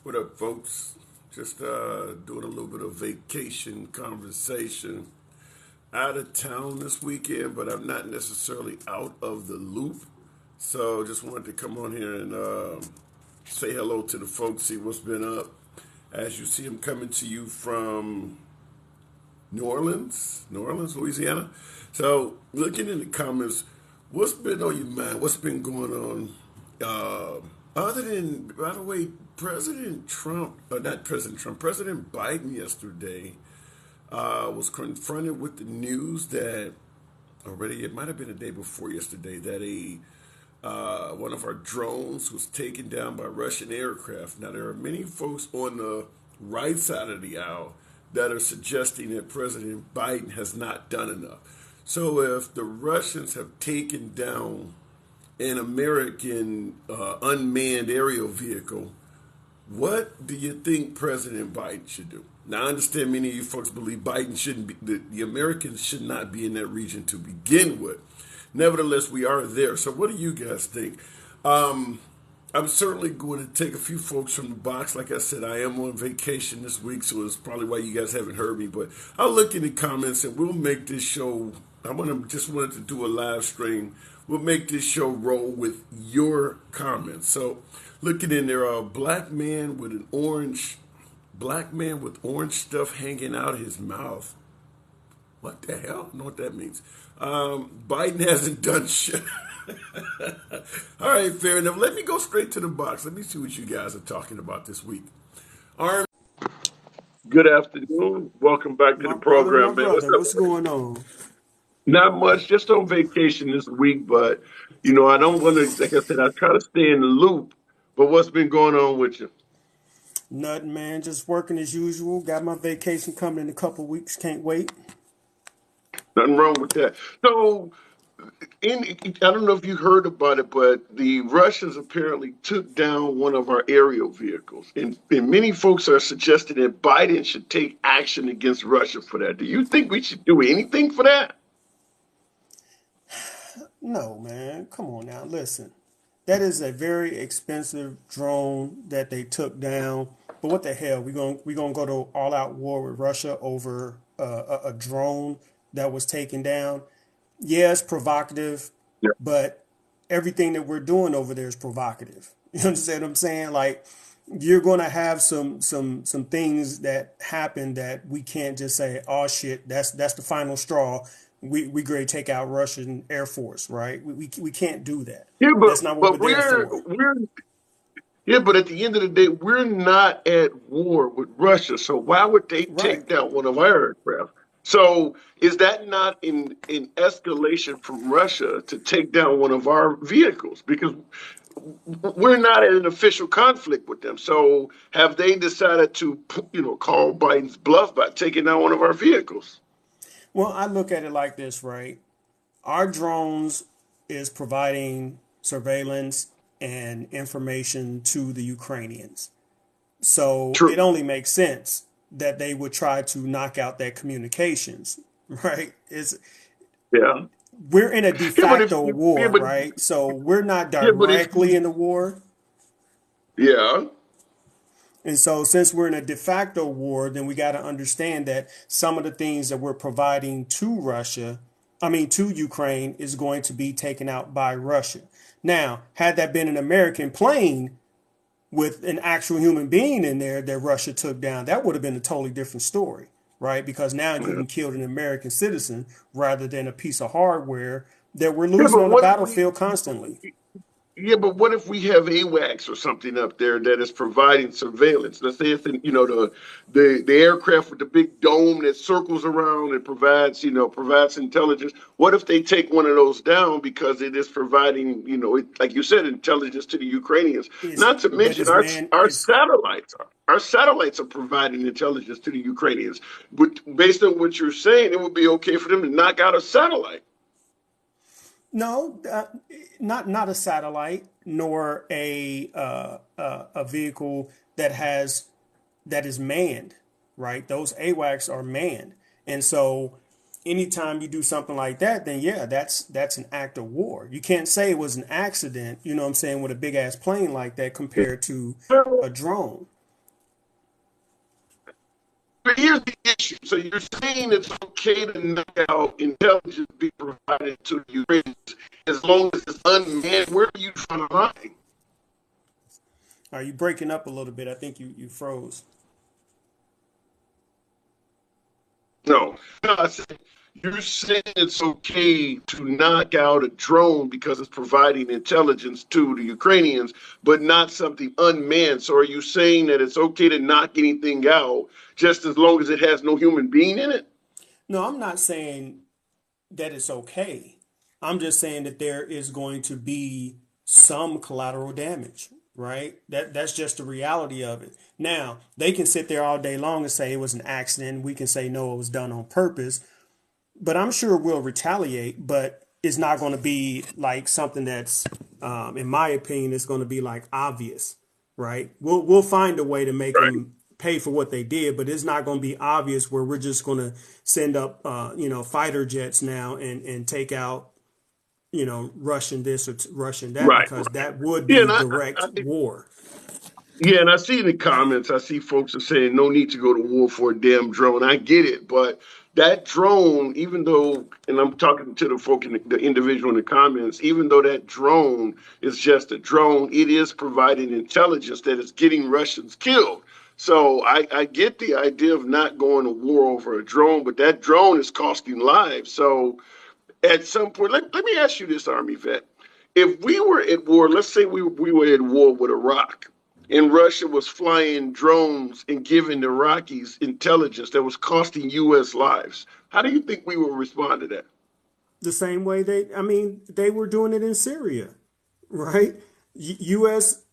What up, folks? Just doing a little bit of vacation conversation. Out of town this weekend, but I'm not necessarily out of the loop. So just wanted to come on here and say hello to the folks, see what's been up. As you see, I'm coming to you from New Orleans, Louisiana. So looking in the comments, what's been on your mind? What's been going on? Other than, by the way, President Trump, not President Trump, President Biden yesterday was confronted with the news that already, it might have been the day before yesterday, that one of our drones was taken down by Russian aircraft. Now, there are many folks on the right side of the aisle that are suggesting that President Biden has not done enough. So if the Russians have taken down an American unmanned aerial vehicle, what do you think President Biden should do? Now, I understand many of you folks believe Biden shouldn't be, the Americans should not be in that region to begin with. Nevertheless, we are there. So what do you guys think? I'm certainly going to take a few folks from the box. Like I said, I am on vacation this week, so it's probably why you guys haven't heard me. But I'll look in the comments and we'll make this show. Just wanted to do a live stream. We'll make this show roll with your comments. So looking in there, a black man with orange stuff hanging out of his mouth. What the hell? I don't know what that means. Biden hasn't done shit. All right, fair enough. Let me go straight to the box. Let me see what you guys are talking about this week. Arm. Good afternoon. Welcome back to the program, man. What's going on? Not much. Just on vacation this week, but I don't want to. Like I said, I try to stay in the loop. But what's been going on with you? Nothing, man. Just working as usual. Got my vacation coming in a couple weeks. Can't wait. Nothing wrong with that. So, I don't know if you heard about it, but the Russians apparently took down one of our aerial vehicles. And many folks are suggesting that Biden should take action against Russia for that. Do you think we should do anything for that? No, man. Come on now. Listen. That is a very expensive drone that they took down. But what the hell? We gonna go to all out war with Russia over a drone that was taken down? Yes, provocative, Yeah. but everything that we're doing over there is provocative. You understand what I'm saying? Like, you're going to have some things that happen that we can't just say, oh shit, that's the final straw. We great take out Russian Air Force, right? We can't do that. Yeah, That's not what but we're there for. but at the end of the day, we're not at war with Russia. So why would they Right. take down one of our aircraft? So is that not in escalation from Russia to take down one of our vehicles? Because we're not in an official conflict with them. So have they decided to, call Biden's bluff by taking down one of our vehicles? Well, I look at it like this, right? Our drones is providing surveillance and information to the Ukrainians. So it True. only makes sense that they would try to knock out their communications, right? Yeah. We're in a de Yeah, but if facto yeah, war, but right? So we're not yeah, but if directly in the war. yeah. And so since we're in a de facto war, then we got to understand that some of the things that we're providing to to Ukraine is going to be taken out by Russia. Now, had that been an American plane with an actual human being in there that Russia took down, that would have been a totally different story, right? Because now you Yeah. can kill an American citizen rather than a piece of hardware that we're Yeah, losing but on the what if we battlefield constantly. Yeah, but what if we have AWACS or something up there that is providing surveillance? Let's say it's the aircraft with the big dome that circles around and provides intelligence. What if they take one of those down because it is providing like you said, intelligence to the Ukrainians? Is Not to but mention is man our is satellites are providing intelligence to the Ukrainians. But based on what you're saying, it would be okay for them to knock out a satellite. no, not a satellite nor a vehicle that is manned, right? Those AWACS are manned, and so anytime you do something like that, then yeah, that's an act of war. You can't say it was an accident, you know what I'm saying, with a big ass plane like that compared to a drone. But here's the issue. So you're saying it's okay to knock out intelligence being provided to the Ukrainians as long as it's unmanned. Where are you trying to line? Are you breaking up a little bit? I think you froze. No, no. You're saying it's okay to knock out a drone because it's providing intelligence to the Ukrainians, but not something unmanned. So are you saying that it's okay to knock anything out just as long as it has no human being in it? No, I'm not saying that it's okay. I'm just saying that there is going to be some collateral damage, right? That's just the reality of it. Now, they can sit there all day long and say it was an accident. We can say no, it was done on purpose, but I'm sure we'll retaliate, but it's not going to be like something that's in my opinion, it's going to be like obvious, right? We'll find a way to make Right. them pay for what they did, but it's not going to be obvious where we're just going to send up fighter jets now and take out Russian this or Russian that, Right. because that would Yeah, be and direct I war. yeah, and I see in the comments, I see folks are saying no need to go to war for a damn drone. I get it, but that drone, even though, and I'm talking to the folk in the individual in the comments, even though that drone is just a drone, it is providing intelligence that is getting Russians killed. So I get the idea of not going to war over a drone, but that drone is costing lives. So at some point, let me ask you this, Army vet. If we were at war, let's say we were at war with Iraq, and Russia was flying drones and giving the Iraqis intelligence that was costing U.S. lives, how do you think we would respond to that? The same way they were doing it in Syria, right? U.S.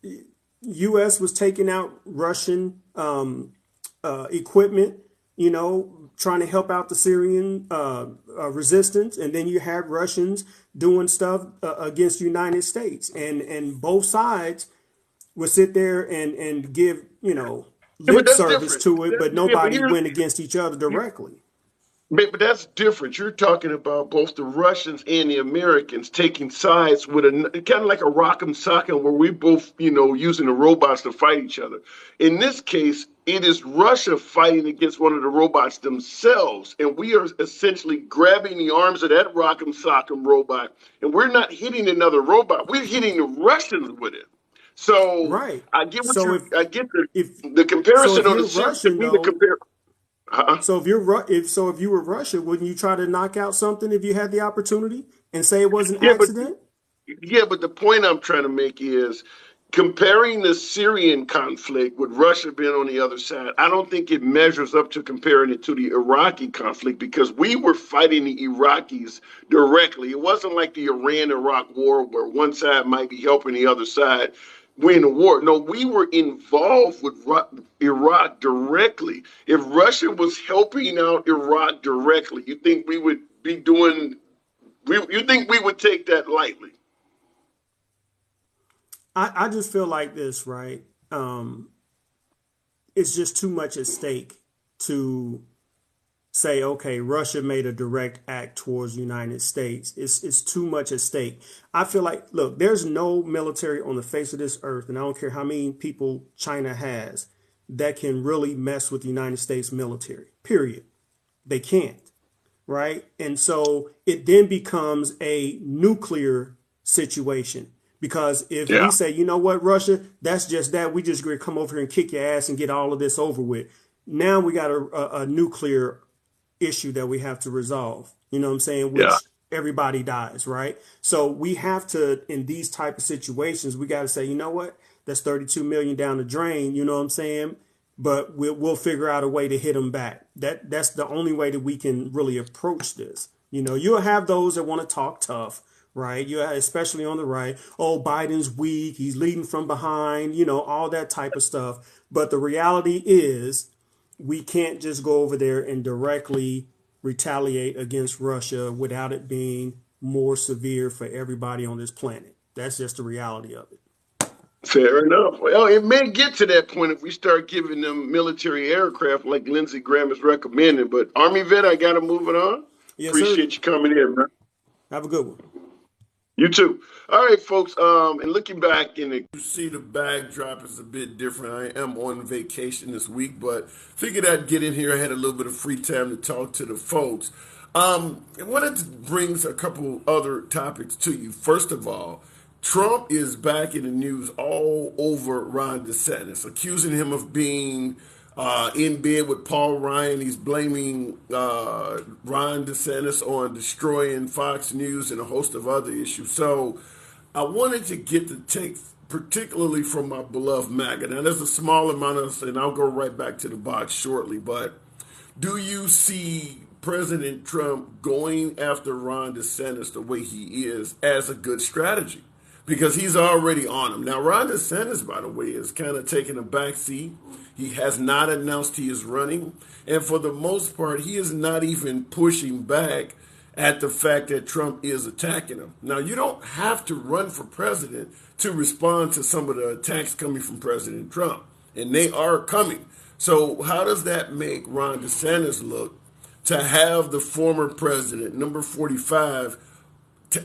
U.S. was taking out Russian equipment, trying to help out the Syrian resistance, and then you had Russians doing stuff against the United States, and both sides would sit there and give Yeah, but lip that's service different. to it, but Yeah, but nobody here's went against each other directly. but that's different. You're talking about both the Russians and the Americans taking sides with a kind of like a rock'em sock'em, where we both, using the robots to fight each other. In this case, it is Russia fighting against one of the robots themselves, and we are essentially grabbing the arms of that rock'em sock'em robot, and we're not hitting another robot. We're hitting the Russians with it. So Right. I get what So you. I get if the so comparison if on the you're series to Russian me. The though, compare. Uh-uh. so if you were Russia, wouldn't you try to knock out something if you had the opportunity and say it was an Yeah, but accident? Yeah, but the point I'm trying to make is comparing the Syrian conflict with Russia being on the other side. I don't think it measures up to comparing it to the Iraqi conflict because we were fighting the Iraqis directly. It wasn't like the Iran Iraq war where one side might be helping the other side win the war. No, we were involved with Iraq directly. If Russia was helping out Iraq directly, you think we would be doing? You think we would take that lightly? I just feel like this, right? It's just too much at stake to say, okay, Russia made a direct act towards the United States. It's too much at stake. I feel like, look, there's no military on the face of this earth, and I don't care how many people China has, that can really mess with the United States military. Period. They can't, right? And so it then becomes a nuclear situation. Because if we Yeah. say, you know what, Russia, that's just that, we just going to come over here and kick your ass and get all of this over with. Now we got a nuclear issue that we have to resolve. You know what I'm saying? Yeah. Which everybody dies, right? So we have to, in these type of situations, we got to say, you know what? That's 32 million down the drain. You know what I'm saying? But we'll figure out a way to hit them back. That's the only way that we can really approach this. You'll have those that want to talk tough, right? You especially on the right. Oh, Biden's weak. He's leading from behind. All that type of stuff. But the reality is, we can't just go over there and directly retaliate against Russia without it being more severe for everybody on this planet. That's just the reality of it. Fair enough. Well, it may get to that point if we start giving them military aircraft like Lindsey Graham is recommending. But Army vet, I got to move it on. Yes, sir. Appreciate you coming in, man. Have a good one. You too. All right, folks. And looking back, you see the backdrop is a bit different. I am on vacation this week, but figured I'd get in here. I had a little bit of free time to talk to the folks. I wanted to bring a couple other topics to you. First of all, Trump is back in the news all over Ron DeSantis, accusing him of being in bed with Paul Ryan. He's blaming Ron DeSantis on destroying Fox News and a host of other issues. So I wanted to get the take, particularly from my beloved MAGA. Now, there's a small amount of, and I'll go right back to the box shortly, but do you see President Trump going after Ron DeSantis the way he is as a good strategy? Because he's already on him. Now, Ron DeSantis, by the way, is kind of taking a back seat. He has not announced he is running. And for the most part, he is not even pushing back at the fact that Trump is attacking him. Now, you don't have to run for president to respond to some of the attacks coming from President Trump. And they are coming. So how does that make Ron DeSantis look to have the former president, number 45,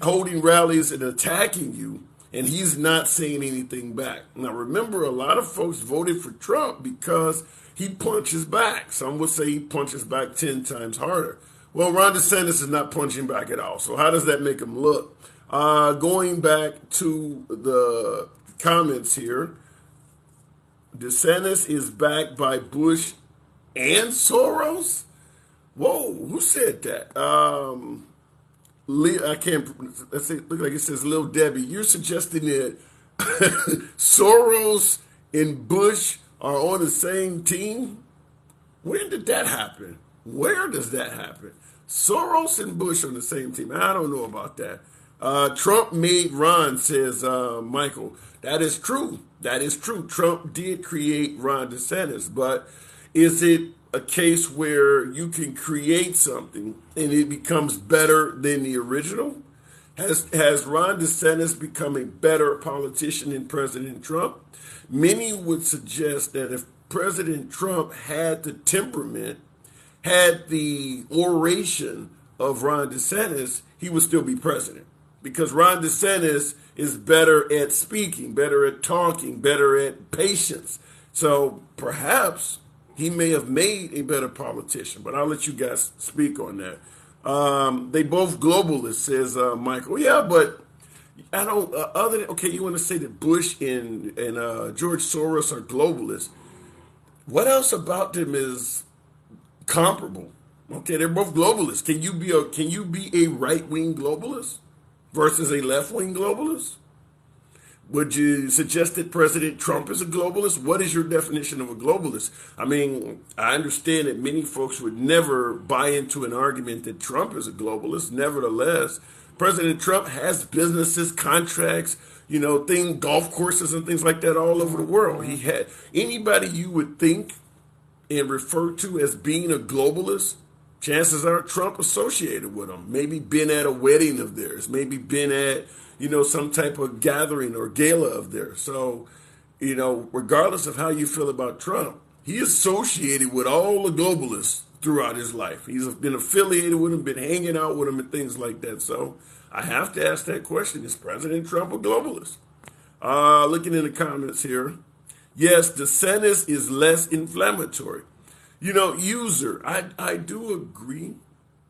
holding rallies and attacking you, and he's not saying anything back? Now, remember, a lot of folks voted for Trump because he punches back. Some would say he punches back 10 times harder. Well, Ron DeSantis is not punching back at all. So how does that make him look? Going back to the comments here, DeSantis is backed by Bush and Soros? Whoa, who said that? I can't. Let's see. Look like it says Lil Debbie. You're suggesting that Soros and Bush are on the same team? When did that happen? Where does that happen? Soros and Bush on the same team. I don't know about that. Trump made Ron, says Michael. That is true. That is true. Trump did create Ron DeSantis, but is it a case where you can create something and it becomes better than the original? Has Ron DeSantis become a better politician than President Trump? Many would suggest that if President Trump had the temperament, had the oration of Ron DeSantis, he would still be president. Because Ron DeSantis is better at speaking, better at talking, better at patience. So perhaps he may have made a better politician, but I'll let you guys speak on that. They both globalists, says Michael. Yeah, but I don't. Other than, okay, you want to say that Bush and George Soros are globalists? What else about them is comparable? Okay, they're both globalists. Can you be a right wing globalist versus a left wing globalist? Would you suggest that President Trump is a globalist? What is your definition of a globalist? I mean, I understand that many folks would never buy into an argument that Trump is a globalist. Nevertheless, President Trump has businesses, contracts, golf courses and things like that all over the world. He had anybody you would think and refer to as being a globalist, chances are Trump associated with them. Maybe been at a wedding of theirs, maybe been at some type of gathering or gala of theirs. So, regardless of how you feel about Trump, he associated with all the globalists throughout his life. He's been affiliated with them, been hanging out with them and things like that. So I have to ask that question. Is President Trump a globalist? Looking in the comments here. Yes, DeSantis is less inflammatory. User, I do agree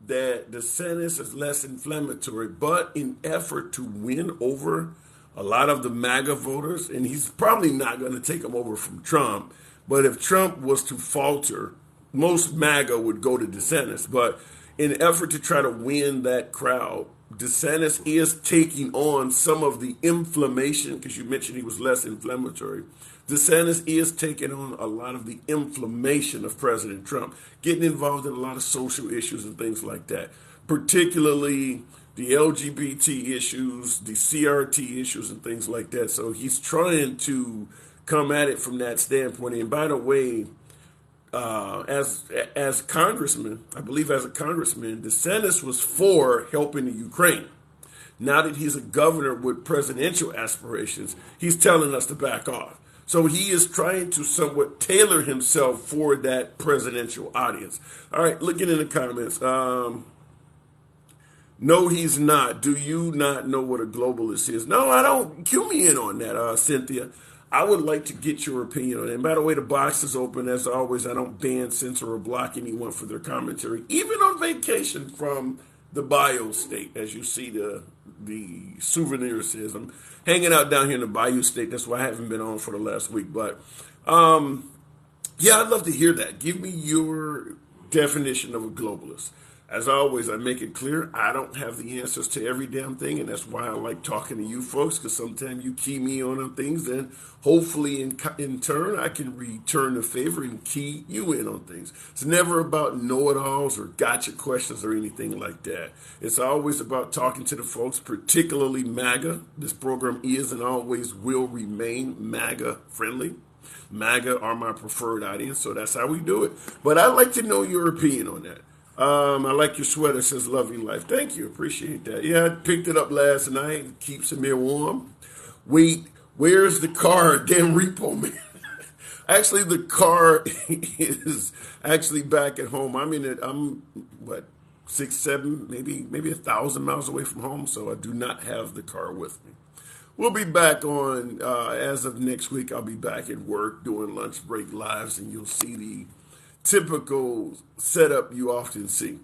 that DeSantis is less inflammatory, but in effort to win over a lot of the MAGA voters, and he's probably not going to take them over from Trump, but if Trump was to falter, most MAGA would go to DeSantis. But in effort to try to win that crowd, DeSantis is taking on some of the inflammation, because you mentioned he was less inflammatory. DeSantis is taking on a lot of the inflammation of President Trump, getting involved in a lot of social issues and things like that, particularly the LGBT issues, the CRT issues and things like that. So he's trying to come at it from that standpoint. And by the way, as congressman, I believe as a congressman, DeSantis was for helping the Ukraine. Now that he's a governor with presidential aspirations, he's telling us to back off. So he is trying to somewhat tailor himself for that presidential audience. All right, looking in the comments. No, he's not. Do you not know what a globalist is? No, I don't. Cue me in on that, Cynthia. I would like to get your opinion on it. And by the way, the box is open as always. I don't ban, censor, or block anyone for their commentary, even on vacation from the bio state. As you see, the souvenir says I'm hanging out down here in the Bayou State. That's why I haven't been on for the last week. But yeah, I'd love to hear that. Give me your definition of a globalist. As always, I make it clear I don't have the answers to every damn thing, and that's why I like talking to you folks, because sometimes you key me on things, and hopefully in turn I can return the favor and key you in on things. It's never about know-it-alls or gotcha questions or anything like that. It's always about talking to the folks, particularly MAGA. This program is and always will remain MAGA friendly. MAGA are my preferred audience, so that's how we do it. But I'd like to know your opinion on that. I like your sweater, says Loving Life. Thank you, appreciate that. Yeah, I picked it up last night. It keeps me warm. Wait, where's the car? Damn repo man. Actually, the car is actually back at home. I'm what, 6, 7, maybe 1,000 miles away from home, so I do not have the car with me. We'll be back on, as of next week, I'll be back at work doing lunch break lives, and you'll see the typical setup you often see.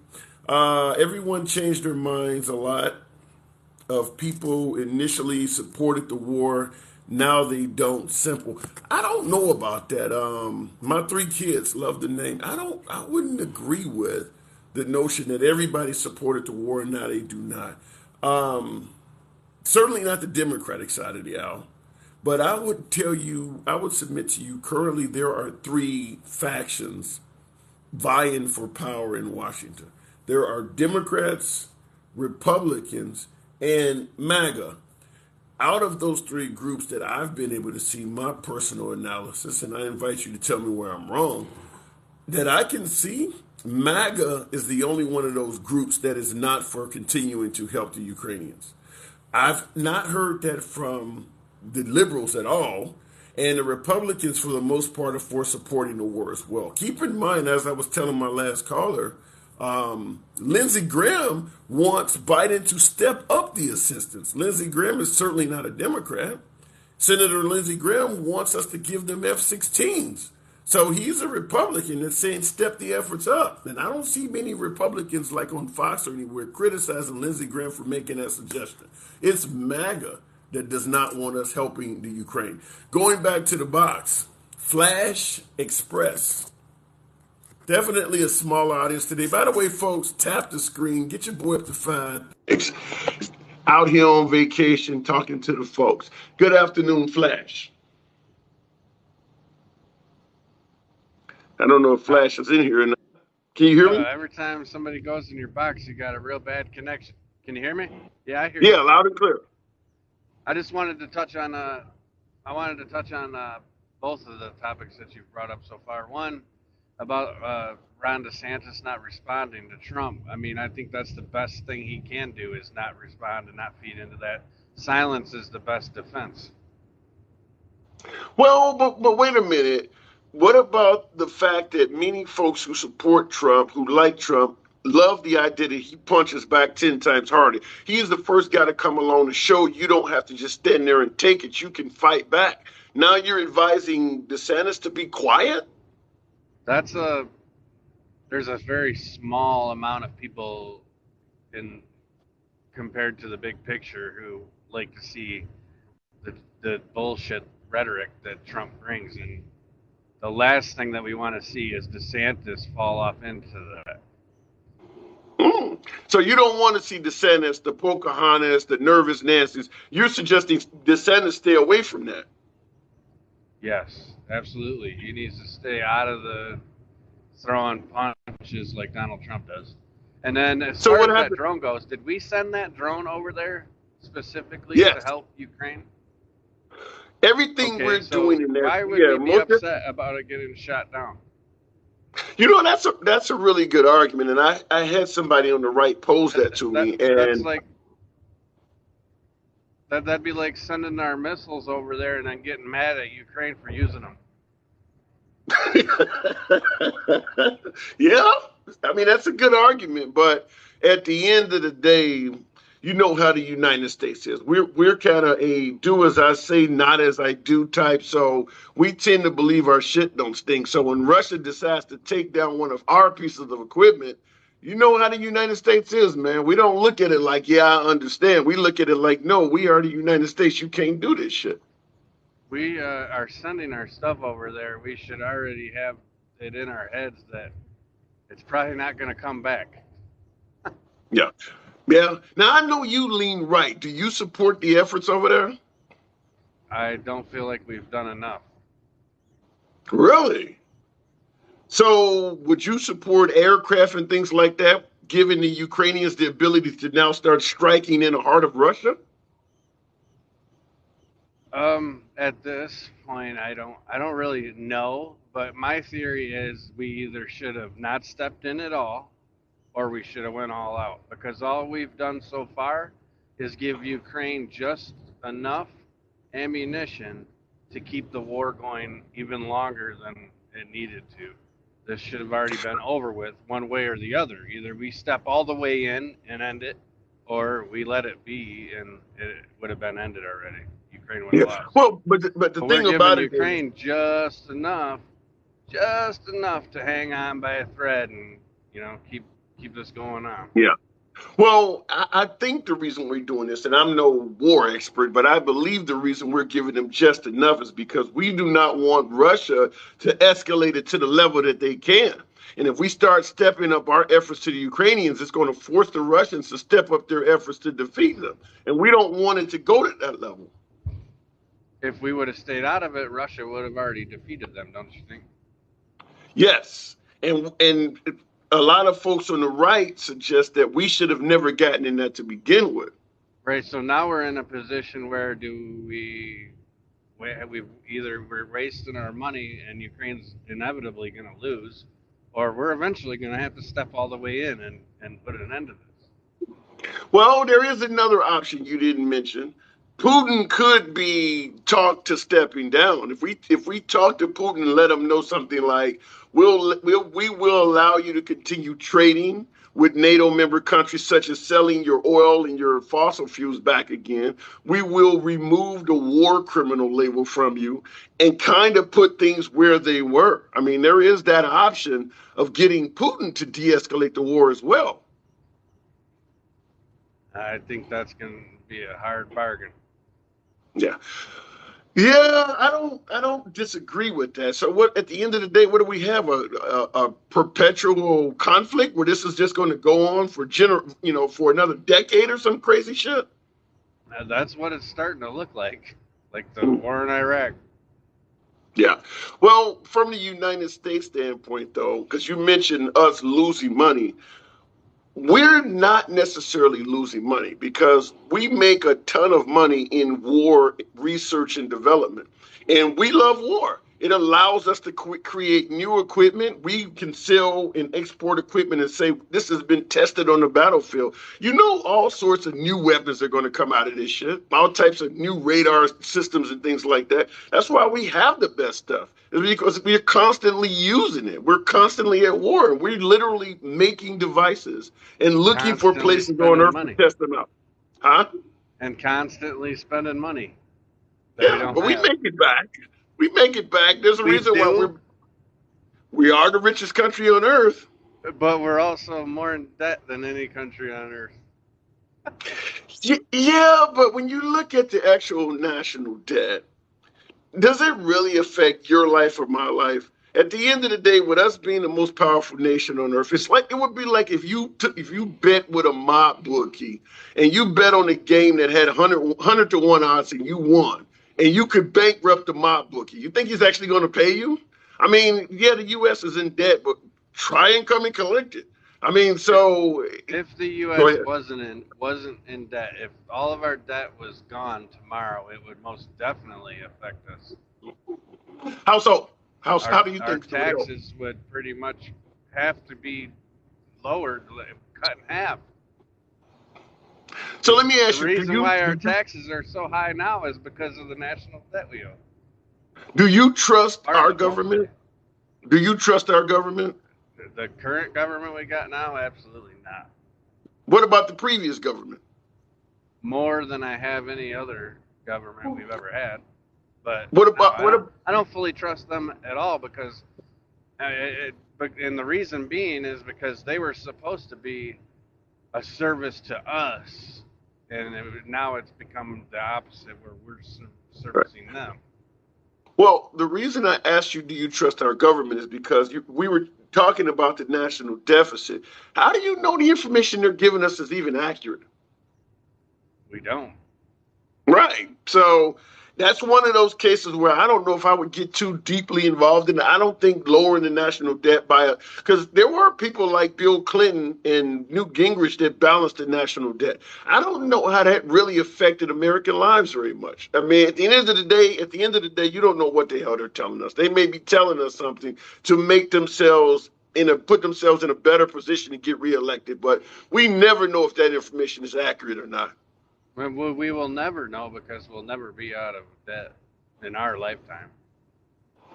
Everyone changed their minds a lot. Of people initially supported the war, now they don't. Simple. I don't know about that. My 3 kids love the name. I wouldn't agree with the notion that everybody supported the war and now they do not. Certainly not the Democratic side of the aisle. But I would submit to you, currently there are 3 factions vying for power in Washington. There are Democrats, Republicans, and MAGA. Out of those 3 groups that I've been able to see, my personal analysis, and I invite you to tell me where I'm wrong, that I can see, MAGA is the only one of those groups that is not for continuing to help the Ukrainians. I've not heard that from the liberals at all, and the Republicans, for the most part, are for supporting the war as well. Keep in mind, as I was telling my last caller, Lindsey Graham wants Biden to step up the assistance. Lindsey Graham is certainly not a Democrat. Senator Lindsey Graham wants us to give them F-16s. So he's a Republican that's saying step the efforts up. And I don't see many Republicans like on Fox or anywhere criticizing Lindsey Graham for making that suggestion. It's MAGA that does not want us helping the Ukraine. Going back to the box, Flash Express. Definitely a small audience today. By the way, folks, tap the screen. Get your boy up to 5. Out here on vacation talking to the folks. Good afternoon, Flash. I don't know if Flash is in here or not. Can you hear me? Every time somebody goes in your box, you got a real bad connection. Can you hear me? Yeah, I hear you. Yeah, loud and clear. I just wanted to touch on both of the topics that you've brought up so far. One, about Ron DeSantis not responding to Trump. I mean, I think that's the best thing he can do is not respond and not feed into that. Silence is the best defense. Well, but wait a minute. What about the fact that many folks who support Trump, who like Trump, love the idea that he punches back 10 times harder? He is the first guy to come along to show you don't have to just stand there and take it. You can fight back. Now you're advising DeSantis to be quiet? There's a very small amount of people compared to the big picture who like to see the bullshit rhetoric that Trump brings, and the last thing that we want to see is DeSantis fall off into that. So you don't want to see DeSantis, the Pocahontas, the nervous Nancy's. You're suggesting DeSantis stay away from that? Yes, absolutely. He needs to stay out of the throwing punches like Donald Trump does. And then as far as that drone goes, did we send that drone over there specifically to help Ukraine? Everything we're doing in there. Why would we be upset about it getting shot down? You know, that's a really good argument, and I had somebody on the right pose that to me, and that's like that'd be like sending our missiles over there and then getting mad at Ukraine for using them. Yeah, I mean that's a good argument, but at the end of the day, you know how the United States is. We're kind of a do as I say, not as I do type. So we tend to believe our shit don't stink. So when Russia decides to take down one of our pieces of equipment, you know how the United States is, man. We don't look at it like, yeah, I understand. We look at it like, no, we are the United States. You can't do this shit. We are sending our stuff over there. We should already have it in our heads that it's probably not going to come back. Yeah. Yeah. Now I know you lean right. Do you support the efforts over there? I don't feel like we've done enough. Really? So would you support aircraft and things like that, giving the Ukrainians the ability to now start striking in the heart of Russia? At this point, I don't really know, but my theory is we either should have not stepped in at all, or we should have went all out. Because all we've done so far is give Ukraine just enough ammunition to keep the war going even longer than it needed to. This should have already been over with one way or the other. Either we step all the way in and end it, or we let it be and it would have been ended already. Ukraine would have Yeah. lost. Well, but the But we're thing giving about it is, Ukraine just enough to hang on by a thread and keep this going on. yeah. Well, I think the reason we're doing this, and I'm no war expert, but I believe the reason we're giving them just enough is because we do not want Russia to escalate it to the level that they can. And if we start stepping up our efforts to the Ukrainians, it's going to force the Russians to step up their efforts to defeat them. And we don't want it to go to that level. If we would have stayed out of it, Russia would have already defeated them, don't you think? Yes. And a lot of folks on the right suggest that we should have never gotten in that to begin with. Right. So now we're in a position where we're wasting our money and Ukraine's inevitably going to lose, or we're eventually going to have to step all the way in and put an end to this. Well, there is another option you didn't mention. Putin could be talked to stepping down. If we talk to Putin and let him know something like we will allow you to continue trading with NATO member countries, such as selling your oil and your fossil fuels back again. We will remove the war criminal label from you and kind of put things where they were. I mean, there is that option of getting Putin to de-escalate the war as well. I think that's going to be a hard bargain. Yeah. Yeah, I don't disagree with that. So what at the end of the day, what do we have? A perpetual conflict where this is just going to go on for for another decade or some crazy shit? That's what it's starting to look like the war in Iraq. Yeah. Well, from the United States standpoint though, because you mentioned us losing money, we're not necessarily losing money because we make a ton of money in war research and development. And we love war. It allows us to create new equipment. We can sell and export equipment and say, this has been tested on the battlefield. You know, all sorts of new weapons are going to come out of this shit, all types of new radar systems and things like that. That's why we have the best stuff. It's because we're constantly using it. We're constantly at war. We're literally making devices and looking for places on Earth to test them out. Huh? And constantly spending money. Yeah, but we make it back. We make it back. There's a reason why we are the richest country on earth. But we're also more in debt than any country on earth. Yeah, but when you look at the actual national debt, does it really affect your life or my life? At the end of the day, with us being the most powerful nation on earth, it would be like if you bet with a mob bookie and you bet on a game that had 100 to 1 odds and you won. And you could bankrupt the mob bookie. You think he's actually going to pay you? I mean, yeah, the U.S. is in debt, but try and come and collect it. I mean, so if the U.S. wasn't in debt, if all of our debt was gone tomorrow, it would most definitely affect us. How so? How do you think? Our taxes would pretty much have to be lowered, cut in half. So let me ask you. The reason why our taxes are so high now is because of the national debt we owe. Do you trust our government? Do you trust our government? The current government we got now, absolutely not. What about the previous government? More than I have any other government we've ever had. But What no, about what? I don't fully trust them at all because, and the reason being is because they were supposed to be a service to us, and now it's become the opposite where we're servicing them. Well, the reason I asked you, do you trust our government, is because we were talking about the national deficit. How do you know the information they're giving us is even accurate? We don't. Right. So that's one of those cases where I don't know if I would get too deeply involved in it. I don't think lowering the national debt because there were people like Bill Clinton and Newt Gingrich that balanced the national debt. I don't know how that really affected American lives very much. I mean, at the end of the day, you don't know what the hell they're telling us. They may be telling us something to make themselves put themselves in a better position to get reelected, but we never know if that information is accurate or not. We will never know because we'll never be out of debt in our lifetime.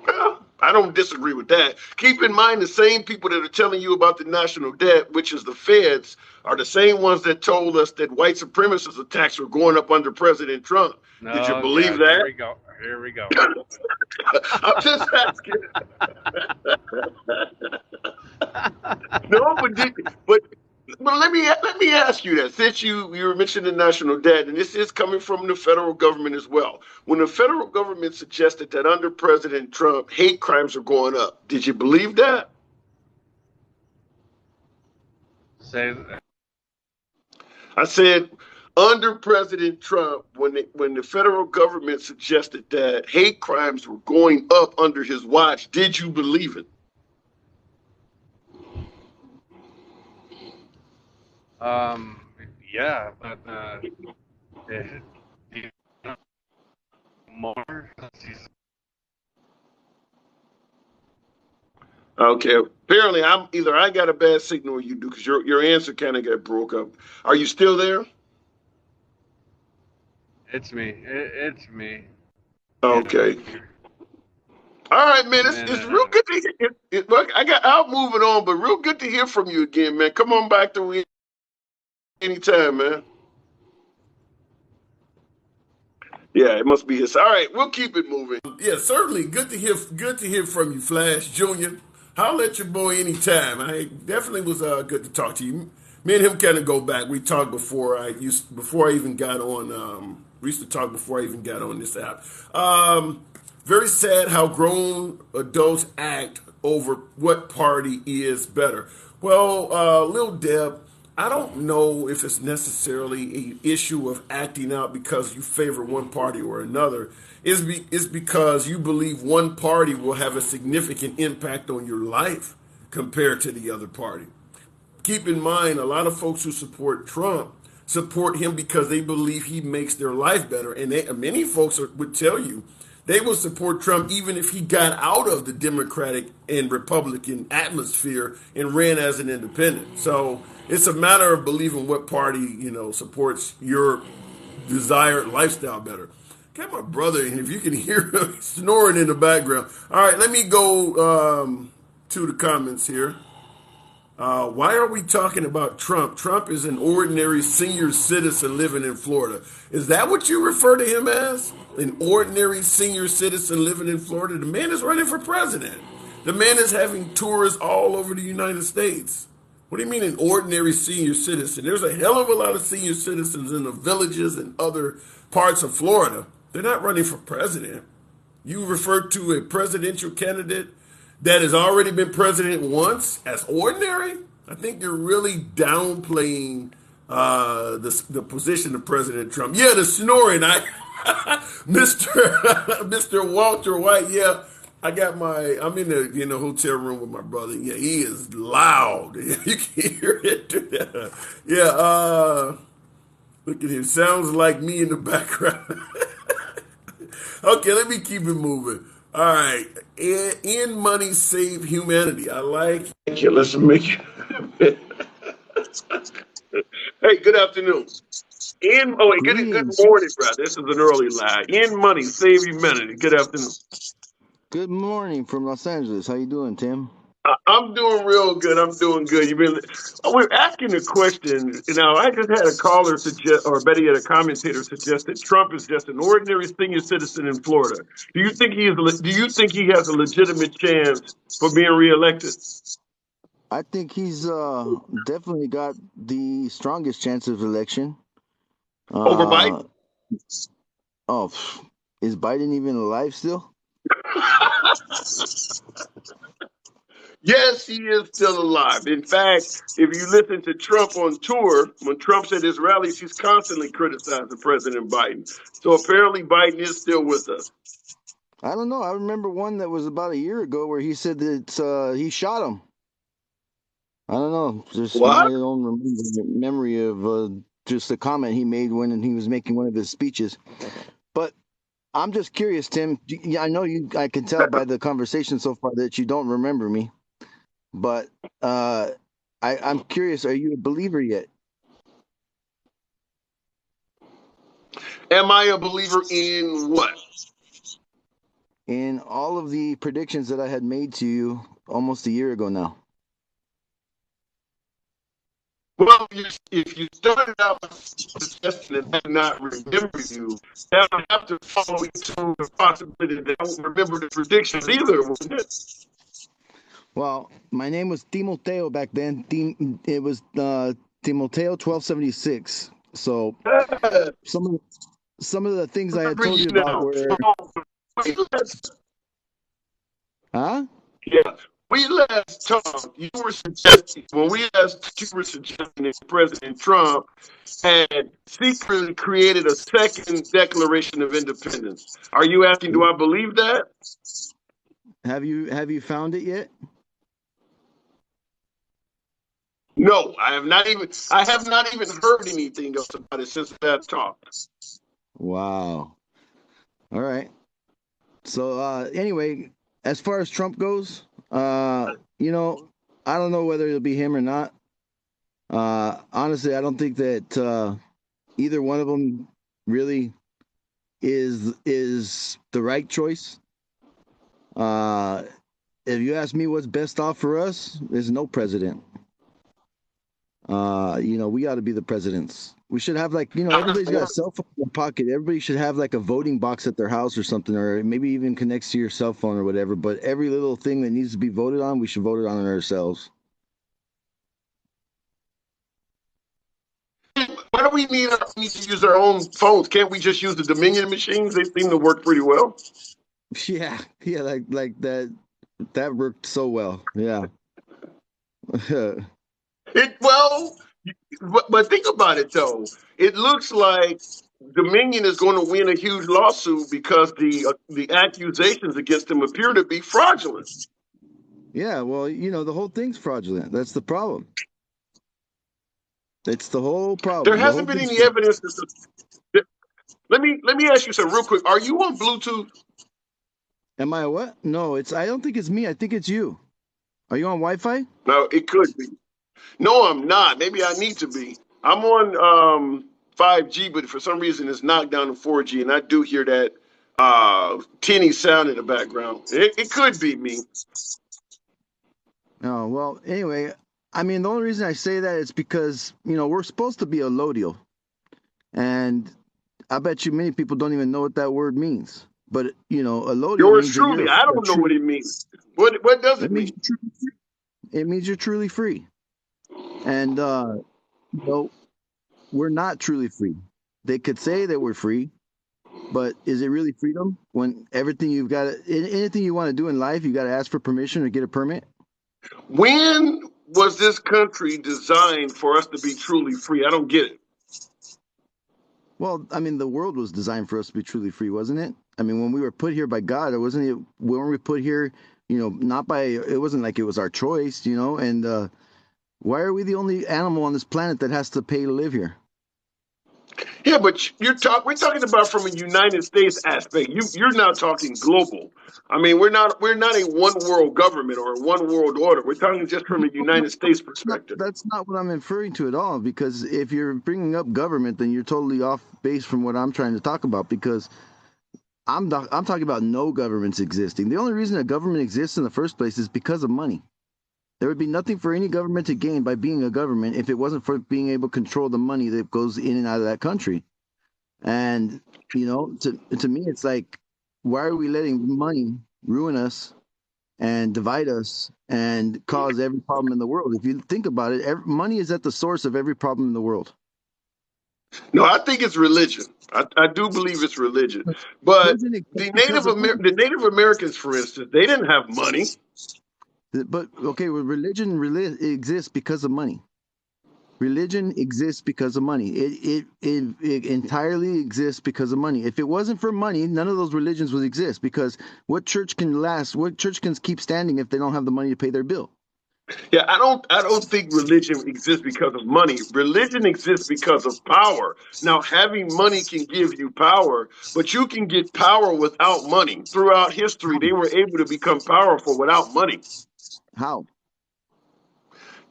Well, I don't disagree with that. Keep in mind the same people that are telling you about the national debt, which is the feds, are the same ones that told us that white supremacist attacks were going up under President Trump. Did you believe that? Here we go. Here we go. I'm just asking. No, but let me ask you that, since you were mentioning national debt, and this is coming from the federal government as well. When the federal government suggested that under President Trump, hate crimes are going up, did you believe that? Say that. I said under President Trump, when the federal government suggested that hate crimes were going up under his watch, did you believe it? Yeah, but more. Okay. Apparently, I got a bad signal or you do, because your answer kind of got broke up. Are you still there? It's me. It's me. Okay. All right, man. It's real good to hear. Look, I'll move it on, but real good to hear from you again, man. Come on back to me anytime, man. Yeah, it must be his. All right, we'll keep it moving. Yeah, certainly. Good to hear from you, Flash Jr. I'll let your boy anytime. I definitely was good to talk to you. Me and him kind of go back. We talked before I even got on. We used to talk before I even got on this app. Very sad how grown adults act over what party is better. Well, Lil Deb, I don't know if it's necessarily an issue of acting out because you favor one party or another. It's because you believe one party will have a significant impact on your life compared to the other party. Keep in mind, a lot of folks who support Trump support him because they believe he makes their life better. And many folks would tell you they will support Trump even if he got out of the Democratic and Republican atmosphere and ran as an independent. So it's a matter of believing what party, supports your desired lifestyle better. Got my brother in. If you can hear him snoring in the background. All right, let me go to the comments here. Why are we talking about Trump? Trump is an ordinary senior citizen living in Florida. Is that what you refer to him as? An ordinary senior citizen living in Florida? The man is running for president. The man is having tours all over the United States. What do you mean an ordinary senior citizen? There's a hell of a lot of senior citizens in the villages and other parts of Florida. They're not running for president. You refer to a presidential candidate that has already been president once as ordinary? I think you're really downplaying the position of President Trump. Yeah, the snoring. Mr. Walter White. Yeah, I'm in the hotel room with my brother. Yeah, he is loud. You can hear it. Yeah. Look at him. Sounds like me in the background. Okay, let me keep it moving. All right. End money, save humanity. I like. Thank you. Let's make it. Hey, good afternoon. Good morning, bro. This is an early lie. End money, save humanity. Good afternoon. Good morning from Los Angeles. How you doing, Tim? I'm doing real good. I'm doing good. We're asking a question. I just had a caller suggest, or better yet, a commentator suggest that Trump is just an ordinary senior citizen in Florida. Do you think he has a legitimate chance for being reelected I think he's definitely got the strongest chance of election. over Uh, Biden? oh, is Biden even alive still? Yes, he is still alive. In fact, if you listen to Trump on tour, when Trump's at his rallies, he's constantly criticizing President Biden. So apparently, Biden is still with us. I don't know. I remember one that was about a year ago where he said that he shot him. I don't know. Just my What? own memory of just a comment he made when he was making one of his speeches. But I'm just curious, Tim. Yeah, I know you. I can tell by the conversation so far that you don't remember me. But I'm curious. Are you a believer yet? Am I a believer in what? In all of the predictions that I had made to you almost a year ago now. Well, if you started out suggesting and I do not remember you, that would have to follow into the possibility that I won't remember the predictions either, wouldn't it? Well, my name was Timoteo back then. It was Timoteo 1276. So some of the things I had Remember told you you about now. were, huh? Yeah. We last talked, you were suggesting, when we last talked, you were suggesting that President Trump had secretly created a second Declaration of Independence. Are you asking, do I believe that? Have you found it yet? No, I have not even heard anything else about it since that talk. Wow. All right. So anyway, as far as Trump goes, I don't know whether it'll be him or not. Honestly, I don't think that either one of them really is the right choice. Uh, if you ask me what's best off for us, there's no president. We ought to be the presidents. We should have everybody's got a cell phone in their pocket. Everybody should have like a voting box at their house or something, or maybe even connects to your cell phone or whatever. But every little thing that needs to be voted on, we should vote it on ourselves. Why do we need to use our own phones? Can't we just use the Dominion machines? They seem to work pretty well. Yeah, yeah, like that. That worked so well. Yeah. Well, but think about it though. It looks like Dominion is going to win a huge lawsuit because the accusations against him appear to be fraudulent. Yeah, well, the whole thing's fraudulent. That's the problem. It's the whole There problem. The whole hasn't been thing's. any evidence. Let me ask you something real quick. Are you on Bluetooth? Am I a what? No, I don't think it's me. I think it's you. Are you on Wi-Fi? No, it could be. No, I'm not. Maybe I need to be. I'm on 5G, but for some reason it's knocked down to 4G, and I do hear that tinny sound in the background. It could be me. Oh, well, anyway, I mean, the only reason I say that is because, we're supposed to be a allodial. And I bet you many people don't even know what that word means. But, allodial Yours means that you're truly. I a don't know true. what it means. What does It it means mean? you're truly free. It means you're truly free. And, we're not truly free. They could say that we're free, but is it really freedom when everything anything you want to do in life, you got to ask for permission or get a permit? When was this country designed for us to be truly free? I don't get it. Well, I mean, the world was designed for us to be truly free, wasn't it? I mean, when we were put here by God, it wasn't it when we put here, not by it wasn't like it was our choice, and why are we the only animal on this planet that has to pay to live here? Yeah, but we're talking about from a United States aspect. You're now talking global. I mean, we're not a one world government or a one world order. We're talking just from a United States perspective. That's not what I'm referring to at all, because if you're bringing up government, then you're totally off base from what I'm trying to talk about, because I'm talking about no governments existing. The only reason a government exists in the first place is because of money. There would be nothing for any government to gain by being a government if it wasn't for being able to control the money that goes in and out of that country. And to me, it's like, why are we letting money ruin us and divide us and cause every problem in the world? If you think about it, money is at the source of every problem in the world. No, I think it's religion. I do believe it's religion. But the Native Americans, for instance, they didn't have money. But okay, well, religion exists because of money. Religion exists because of money. It entirely exists because of money. If it wasn't for money, none of those religions would exist. Because what church can last? What church can keep standing if they don't have the money to pay their bill? Yeah, I don't think religion exists because of money. Religion exists because of power. Now, having money can give you power, but you can get power without money. Throughout history, they were able to become powerful without money. How?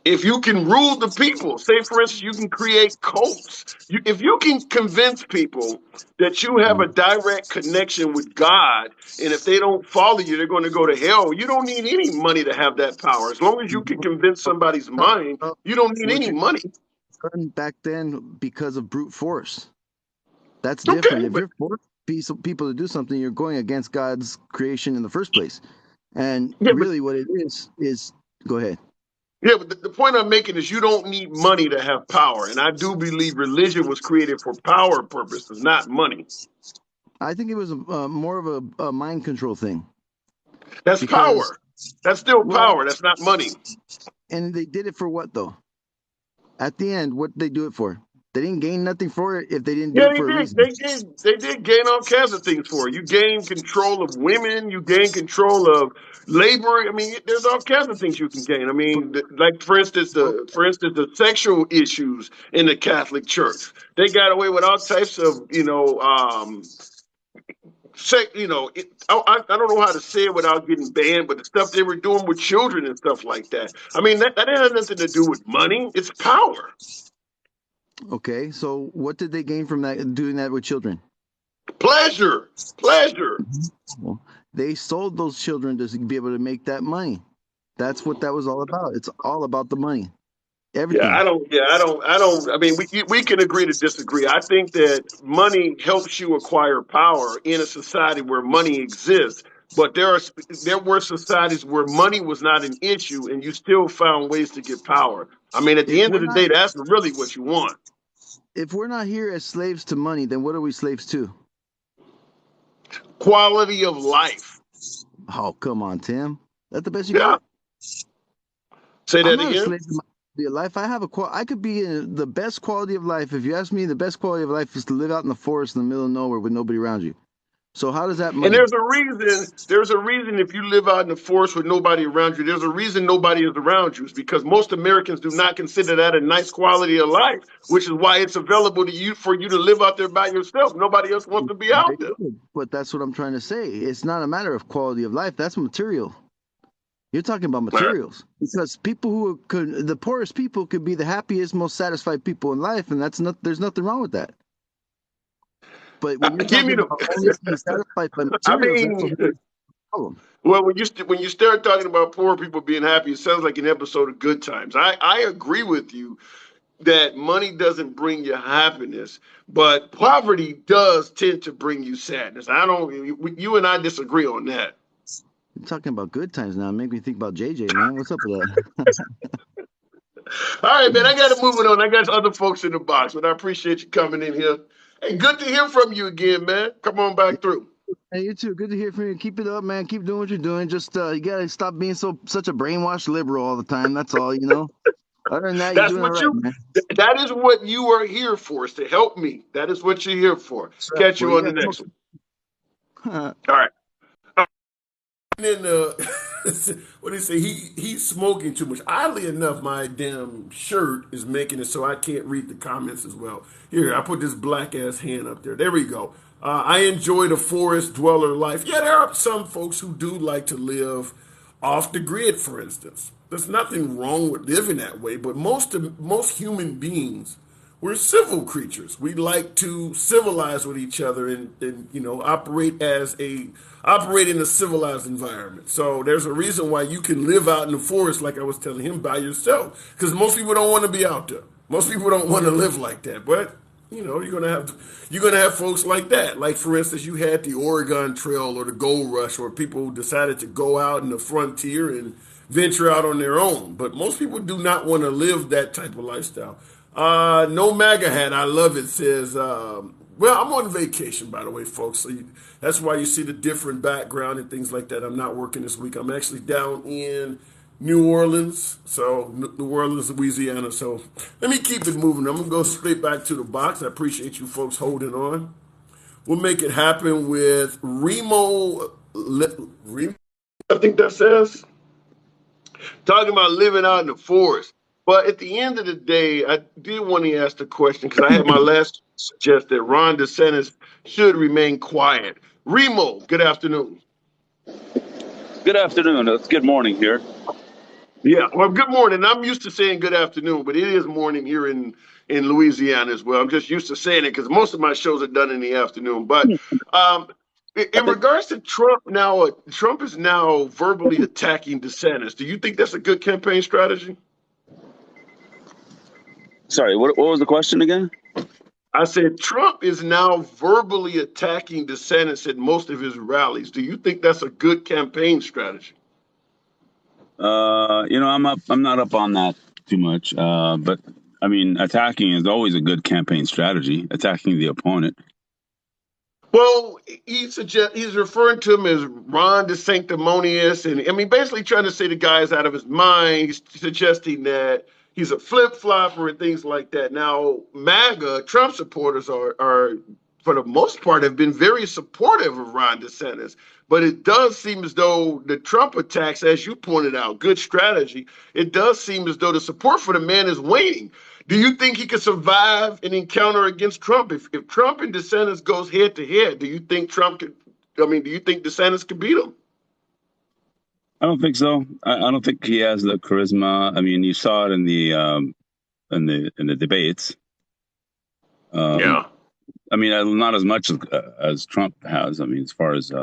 If you can rule the people, say for instance, you can create cults. If you can convince people that you have a direct connection with God, and if they don't follow you, they're going to go to hell. You don't need any money to have that power. As long as you can convince somebody's mind, you don't need any money. Back then, because of brute force, that's different. If you're forcing people to do something, you're going against God's creation in the first place. And really, what it is go ahead. Yeah, but the point I'm making is you don't need money to have power. And I do believe religion was created for power purposes, not money. I think it was more of a mind control thing. That's power. That's still power. That's not money. And they did it for what, though? At the end, what did they do it for? They didn't gain nothing for it if they didn't do it for a reason. They did gain all kinds of things for it. You gain control of women. You gain control of labor. I mean, there's all kinds of things you can gain. I mean, like for instance, the sexual issues in the Catholic Church. They got away with all types of, I don't know how to say it without getting banned, but the stuff they were doing with children and stuff like that. I mean, that has nothing to do with money. It's power. Okay, so what did they gain from that, doing that with children? Pleasure. Well, they sold those children to be able to make that money. That's what that was all about. It's all about the money. Everything. I don't. I mean, we can agree to disagree. I think that money helps you acquire power in a society where money exists. But there were societies where money was not an issue, and you still found ways to get power. I mean, at the end of the day, that's really what you want. If we're not here as slaves to money, then what are we slaves to? Quality of life. Oh, come on, Tim. That's the best you got? Say that again. Life. I could be in the best quality of life. If you ask me, the best quality of life is to live out in the forest in the middle of nowhere with nobody around you. So how does that money? And there's a reason if you live out in the forest with nobody around you, there's a reason nobody is around you. It's because most Americans do not consider that a nice quality of life, which is why it's available to you for you to live out there by yourself. Nobody else wants to be out there. But that's what I'm trying to say. It's not a matter of quality of life. That's material. You're talking about materials. Because people the poorest people could be the happiest, most satisfied people in life, and there's nothing wrong with that. But when you're talking about only being satisfied by materials, well, when you start talking about poor people being happy, it sounds like an episode of Good Times. I agree with you that money doesn't bring you happiness, but poverty does tend to bring you sadness. You and I disagree on that. You're talking about Good Times now. Make me think about JJ, man. What's up with that? All right, man. I got to move it on. I got other folks in the box, but I appreciate you coming in here. Hey, good to hear from you again, man. Come on back through. Hey, you too. Good to hear from you. Keep it up, man. Keep doing what you're doing. Just you gotta stop being such a brainwashed liberal all the time. That's all, Other than that, you're doing all right, man. That is what you are here for, is to help me. That is what you're here for. Catch you on the next one. All right. And then what do you say? He's smoking too much. Oddly enough, my damn shirt is making it so I can't read the comments as well. Here, I put this black ass hand up there. There we go. I enjoy the forest dweller life. Yeah, there are some folks who do like to live off the grid, for instance. There's nothing wrong with living that way, but most human beings we're civil creatures. We like to civilize with each other and operate in a civilized environment. So there's a reason why you can live out in the forest, like I was telling him, by yourself. Because most people don't want to be out there. Most people don't want to live like that. But you're gonna have folks like that. Like for instance, you had the Oregon Trail or the Gold Rush, where people decided to go out in the frontier and venture out on their own. But most people do not want to live that type of lifestyle. No MAGA hat, I love it, says, well, I'm on vacation, by the way, folks. So that's why you see the different background and things like that. I'm not working this week. I'm actually down in New Orleans, New Orleans, Louisiana. So let me keep it moving. I'm going to go straight back to the box. I appreciate you folks holding on. We'll make it happen with Remo, I think that says, talking about living out in the forest. But at the end of the day, I did want to ask the question because I had my last suggest that Ron DeSantis should remain quiet. Remo, good afternoon. Good afternoon. It's good morning here. Yeah, well, good morning. I'm used to saying good afternoon, but it is morning here in Louisiana as well. I'm just used to saying it because most of my shows are done in the afternoon. But in regards to Trump now, Trump is now verbally attacking DeSantis. Do you think that's a good campaign strategy? Sorry, what was the question again? I said Trump is now verbally attacking DeSantis at most of his rallies. Do you think that's a good campaign strategy? I'm not up on that too much. But I mean, attacking is always a good campaign strategy. Attacking the opponent. Well, he's referring to him as Ron DeSanctimonious, and I mean, basically trying to say the guy's out of his mind. He's suggesting that he's a flip-flopper and things like that. Now, MAGA, Trump supporters are, for the most part, have been very supportive of Ron DeSantis. But it does seem as though the Trump attacks, as you pointed out, good strategy, it does seem as though the support for the man is waning. Do you think he could survive an encounter against Trump? If Trump and DeSantis goes head-to-head, do you think DeSantis could beat him? I don't think so. I don't think he has the charisma. I mean, you saw it in the debates. Yeah. I mean, not as much as Trump has. I mean, as far as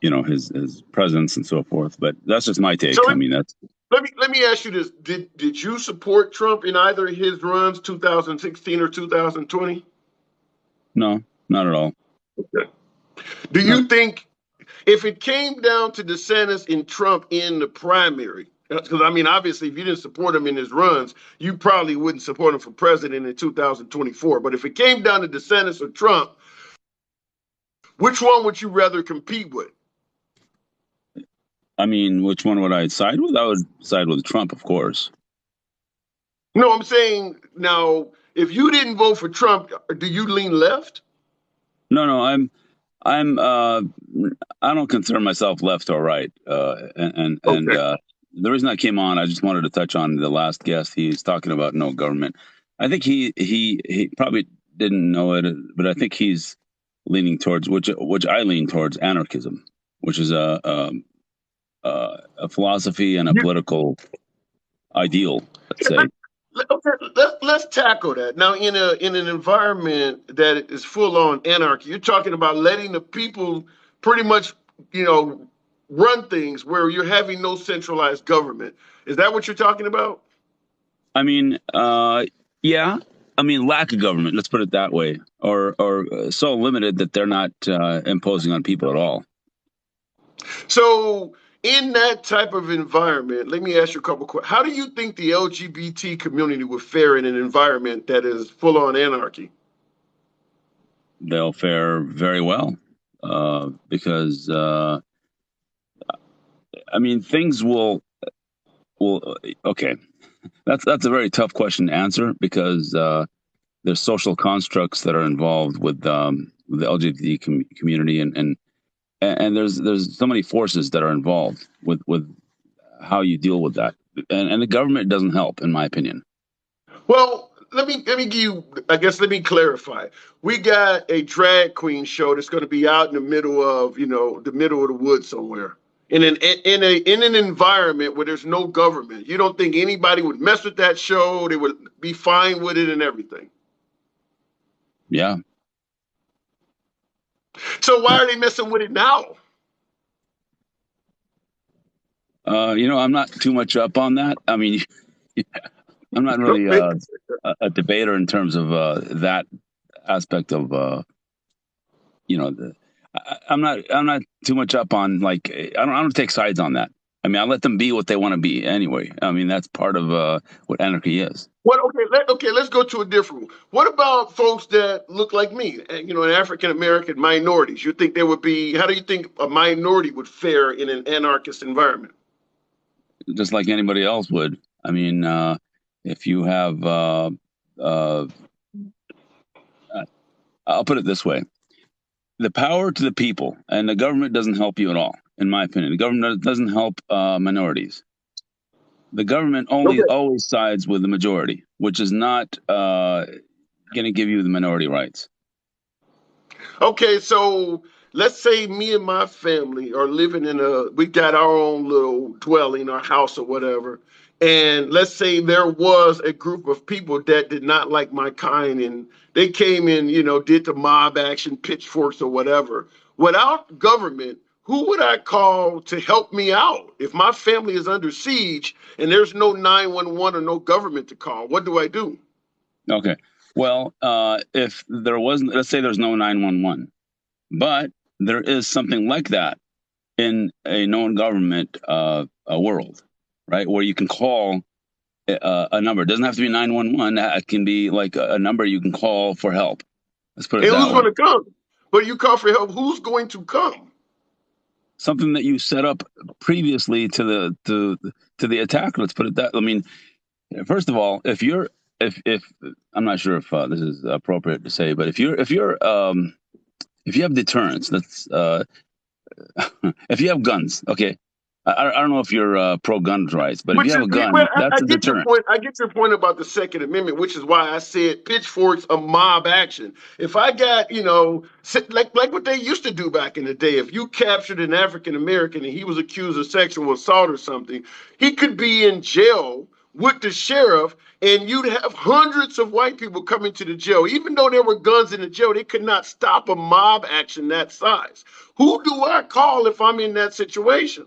his presence and so forth. But that's just my take. I mean, that's. Let me ask you this: Did you support Trump in either of his runs, 2016 or 2020? No, not at all. Okay. Do you think if it came down to DeSantis and Trump in the primary, because I mean, obviously, if you didn't support him in his runs, you probably wouldn't support him for president in 2024. But if it came down to DeSantis or Trump, which one would you rather compete with? I mean, which one would I side with? I would side with Trump, of course. No, I'm saying now, if you didn't vote for Trump, do you lean left? No, I don't consider myself left or right. And the reason I came on, I just wanted to touch on the last guest. He's talking about no government. I think he probably didn't know it, but I think he's leaning towards which I lean towards anarchism, which is a philosophy and a political ideal, let's say. Let's tackle that now. In an environment that is full on anarchy, you're talking about letting the people pretty much, run things where you're having no centralized government. Is that what you're talking about? I mean, yeah. I mean, lack of government. Let's put it that way, or so limited that they're not imposing on people at all. So, in that type of environment, let me ask you a couple questions. How do you think the LGBT community would fare in an environment that is full on anarchy? They'll fare very well, because I mean, things will. Okay, that's a very tough question to answer because there's social constructs that are involved with the LGBT community and there's so many forces that are involved with how you deal with that, and the government doesn't help, in my opinion. Well, let me give you. I guess let me clarify. We got a drag queen show that's going to be out in the middle of the woods somewhere in an environment where there's no government. You don't think anybody would mess with that show? They would be fine with it and everything. Yeah. So why are they messing with it now? I'm not too much up on that. I mean, I'm not really a debater in terms of that aspect of I'm not too much up on, like, I don't take sides on that. I mean, I let them be what they want to be anyway. I mean, that's part of what anarchy is. Well, let's go to a different one. What about folks that look like me, an African American, minorities? You think there would be, how do you think a minority would fare in an anarchist environment? Just like anybody else would. I mean, if you have, I'll put it this way. The power to the people, and the government doesn't help you at all, in my opinion. The government doesn't help minorities. The government always sides with the majority, which is not going to give you the minority rights. Okay, so let's say me and my family are living we got our own little dwelling or house or whatever. And let's say there was a group of people that did not like my kind, and they came in, did the mob action, pitchforks or whatever. Without government, who would I call to help me out? If my family is under siege and there's no 911 or no government to call, what do I do? Okay. Well, if there wasn't, let's say there's no 911, but there is something like that in a known government world, right? Where you can call a number. It doesn't have to be 911. It can be like a number you can call for help. Let's put it that way. Who's going to come? But you call for help. Who's going to come? Something that you set up previously to the attack. Let's put it that. I mean, first of all, if I'm not sure if this is appropriate to say, but if you have deterrence, that's if you have guns, okay. I don't know if you're pro-gun rights, but if you have a gun, that's a deterrent. I get your point about the Second Amendment, which is why I said pitchforks a mob action. If I got, like what they used to do back in the day, if you captured an African American and he was accused of sexual assault or something, he could be in jail with the sheriff, and you'd have hundreds of white people coming to the jail. Even though there were guns in the jail, they could not stop a mob action that size. Who do I call if I'm in that situation?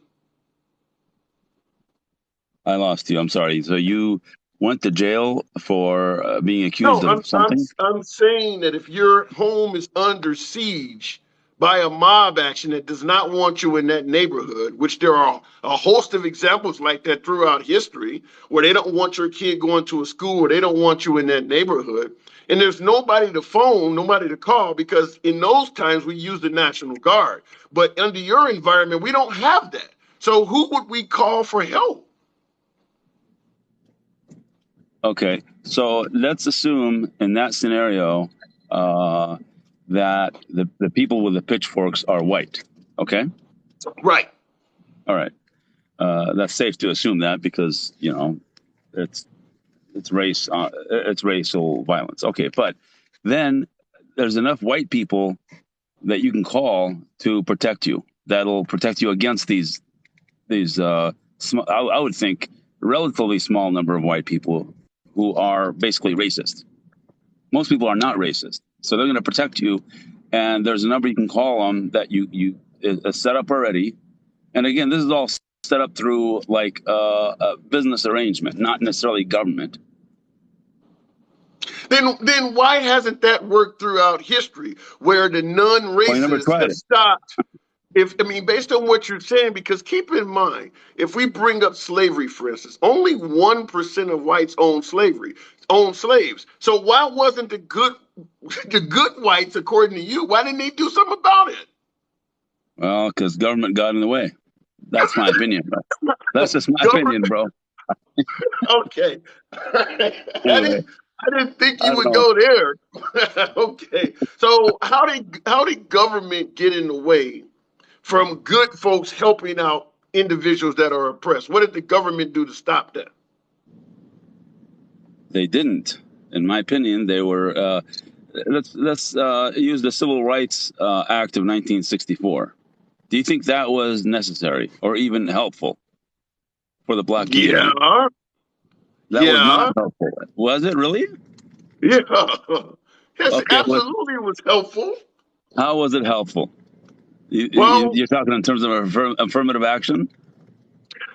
I lost you. I'm sorry. So you went to jail for being accused of something? I'm saying that if your home is under siege by a mob action that does not want you in that neighborhood, which there are a host of examples like that throughout history, where they don't want your kid going to a school, or they don't want you in that neighborhood, and there's nobody to phone, nobody to call, because in those times we use the National Guard. But under your environment, we don't have that. So who would we call for help? Okay, so let's assume in that scenario that the people with the pitchforks are white. Okay. Right. All right. That's safe to assume that because it's race, it's racial violence. Okay, but then there's enough white people that you can call to protect you. That'll protect you against these I would think relatively small number of white people who are basically racist. Most people are not racist, so they're going to protect you. And there's a number you can call them that you set up already. And again, this is all set up through like a business arrangement, not necessarily government. Then why hasn't that worked throughout history, where the non-racists have stopped? Based on what you're saying, because keep in mind, if we bring up slavery, for instance, only 1% of whites own slaves. So why wasn't the good whites, according to you, why didn't they do something about it? Well, because government got in the way. That's my opinion, bro. That's just my opinion, bro. Okay. Anyway. I didn't think you would go there. Okay. So how did government get in the way from good folks helping out individuals that are oppressed? What did the government do to stop that? They didn't. In my opinion, they were. Let's use the Civil Rights Act of 1964. Do you think that was necessary or even helpful for the black community? Yeah, That was not yeah, helpful. Was it really? yeah. Yes, Okay. absolutely, it was helpful. How was it helpful? Well, You're talking in terms of affirmative action?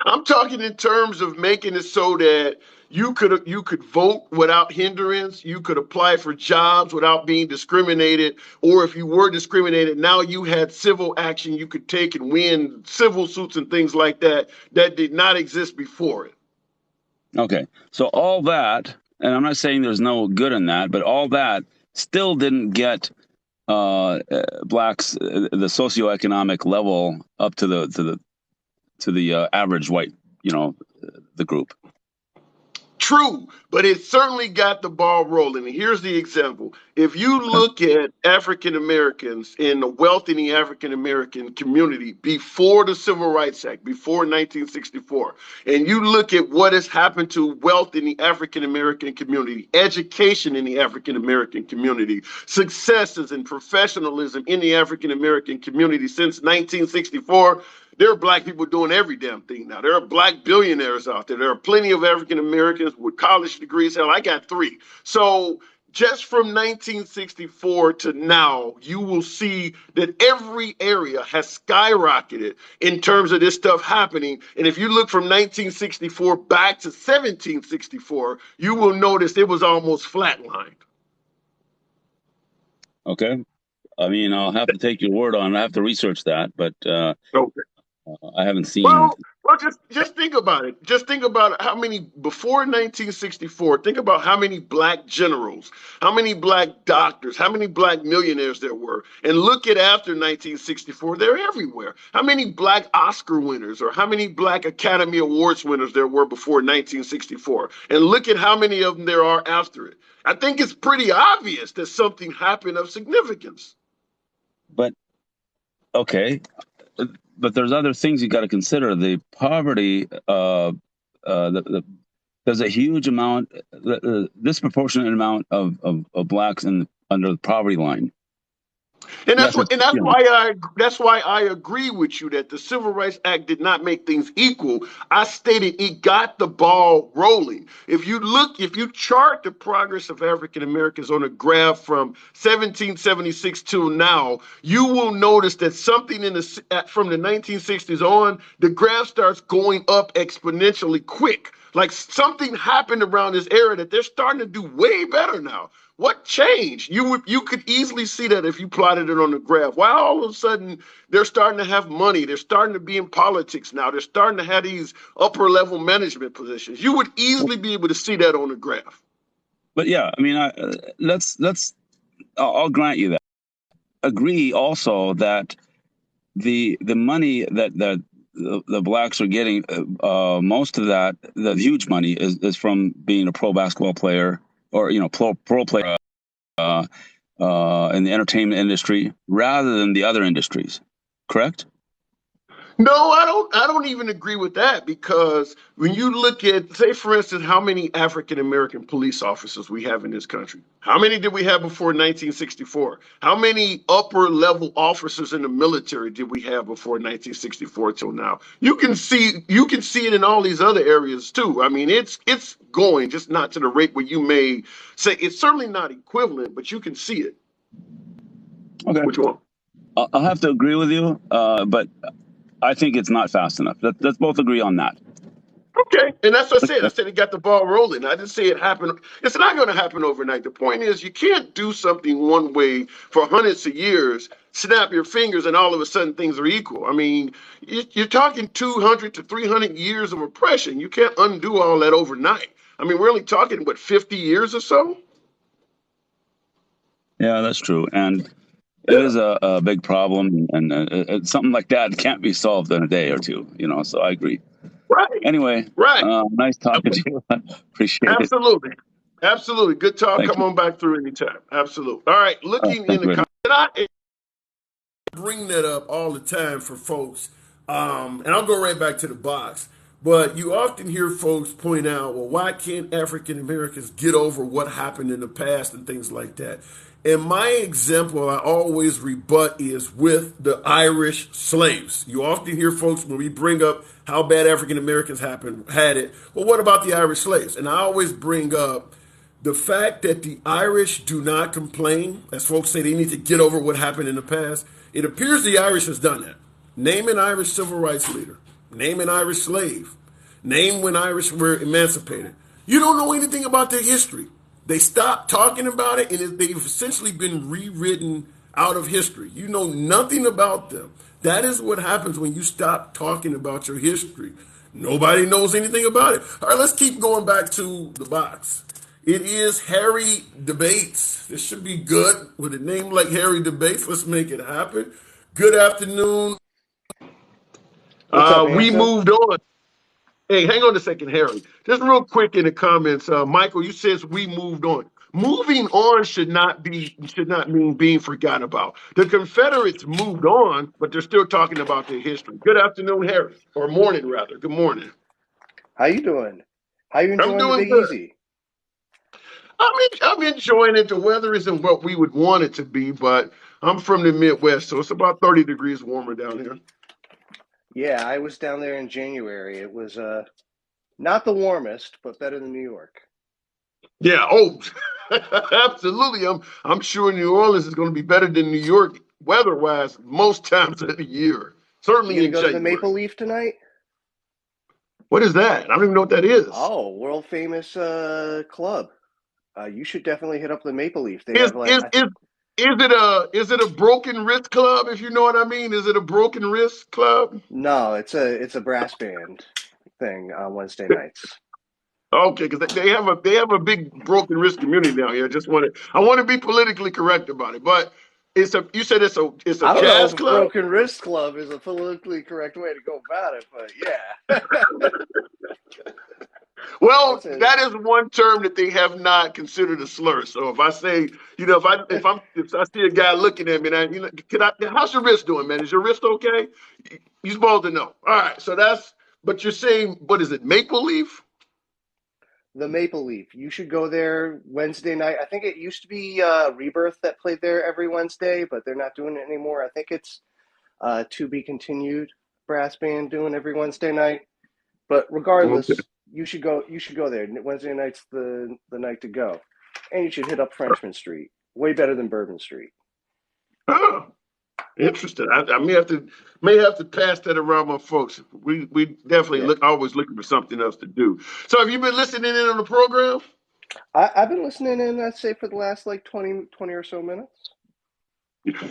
I'm talking in terms of making it so that you could vote without hindrance, you could apply for jobs without being discriminated, or if you were discriminated, now you had civil action you could take and win civil suits and things like that that did not exist before it. Okay. So all that, and I'm not saying there's no good in that, but all that still didn't get blacks the socioeconomic level up to the average white, the group. True, but it certainly got the ball rolling. And here's the example. If you look at African Americans and the wealth in the African American community before the Civil Rights Act, before 1964, and you look at what has happened to wealth in the African American community, education in the African American community, successes and professionalism in the African American community since 1964, there are black people doing every damn thing now. There are black billionaires out there. There are plenty of African Americans with college degrees. Hell, I got 3. So just from 1964 to now, you will see that every area has skyrocketed in terms of this stuff happening. And if you look from 1964 back to 1764, you will notice it was almost flatlined. Okay. I mean, I'll have to take your word on it. I have to research that, but Okay. I haven't seen. Well, just think about it. Just think about how many before 1964. Think about how many black generals, how many black doctors, how many black millionaires there were, and look at after 1964. They're everywhere. How many black Oscar winners or how many black Academy Awards winners there were before 1964, and look at how many of them there are after it. I think it's pretty obvious that something happened of significance. But okay, but there's other things you got to consider. The poverty, there's a huge amount, disproportionate amount of blacks under the poverty line. And that's why I agree with you that the Civil Rights Act did not make things equal. I stated it got the ball rolling. If you chart the progress of African Americans on a graph from 1776 to now, you will notice that something from the 1960s on, the graph starts going up exponentially quick. Like something happened around this era that they're starting to do way better now. What changed? You could easily see that if you plotted it on the graph. Why all of a sudden they're starting to have money? They're starting to be in politics now. They're starting to have these upper level management positions. You would easily be able to see that on the graph. But yeah, I mean, I'll grant you that. Agree also that the money that the blacks are getting, most of that, the huge money is from being a pro basketball player or pro player in the entertainment industry rather than the other industries. Correct? No, I don't even agree with that because when you look at, say, for instance, how many African American police officers we have in this country, how many did we have before 1964? How many upper level officers in the military did we have before 1964 till now? You can see it in all these other areas too. I mean, it's going, just not to the rate where you may say it's certainly not equivalent, but you can see it. Okay. Which one? I'll have to agree with you, but I think it's not fast enough. Let's both agree on that. Okay, and that's what I said. I said it got the ball rolling. I didn't say it happened. It's not going to happen overnight. The point is, you can't do something one way for hundreds of years, snap your fingers, and all of a sudden things are equal. I mean, you're talking 200 to 300 years of oppression. You can't undo all that overnight. I mean, we're only talking, 50 years or so? Yeah, that's true. And it is a big problem, and something like that can't be solved in a day or two, so I agree. Right. Anyway, right. Nice talking to you. Appreciate it. Absolutely. Good talk. Thank Come you. on back through anytime. Absolutely. All right. Looking in the comments. I bring that up all the time for folks, and I'll go right back to the box. But you often hear folks point out, well, why can't African Americans get over what happened in the past and things like that? And my example I always rebut is with the Irish slaves. You often hear folks when we bring up how bad African Americans had it. Well, what about the Irish slaves? And I always bring up the fact that the Irish do not complain, as folks say they need to get over what happened in the past. It appears the Irish has done that. Name an Irish civil rights leader. Name an Irish slave. Name when Irish were emancipated. You don't know anything about their history. They stopped talking about it, and they've essentially been rewritten out of history. You know nothing about them. That is what happens when you stop talking about your history. Nobody knows anything about it. All right, let's keep going back to the box. It is Harry Debates. This should be good. With a name like Harry Debates, let's make it happen. Good afternoon. We moved on. Hey, hang on a second, Harry. Just real quick in the comments, Michael, you says we moved on. Moving on should not mean being forgotten about. The Confederates moved on, but they're still talking about their history. Good afternoon, Harry, or morning rather. Good morning. How you doing? How you enjoying the Big good. Easy? I'm enjoying it. The weather isn't what we would want it to be, but I'm from the Midwest, so it's about 30 degrees warmer down here. Yeah, I was down there in January. It was not the warmest, but better than New York. Yeah, absolutely. I'm sure New Orleans is going to be better than New York weather-wise most times of the year. Certainly You in gonna go January. to the Maple Leaf tonight? What is that? I don't even know what that is. Oh, world famous club. You should definitely hit up the Maple Leaf. They Is have like is it a broken wrist club? If you know what I mean, is it a broken wrist club? no, it's a brass band thing on Wednesday nights. Okay, because they have a big broken wrist community down here. I want to be politically correct about it, but you said it's a I don't know jazz if club. broken wrist club is a politically correct way to go about it, but yeah. Well, that is one term that they have not considered a slur. So if I say, if I see a guy looking at me, and how's your wrist doing, man? Is your wrist okay? You're supposed to know. All right, but you're saying, what is it, Maple Leaf? The Maple Leaf. You should go there Wednesday night. I think it used to be Rebirth that played there every Wednesday, but they're not doing it anymore. I think it's to be continued brass band doing every Wednesday night. But regardless, you should go there. Wednesday night's the night to go. And you should hit up Frenchman Street. Way better than Bourbon Street. Oh, interesting. I may have to pass that around my folks. We definitely always looking for something else to do. So have you been listening in on the program? I've been listening in, I'd say, for the last like 20 or so minutes.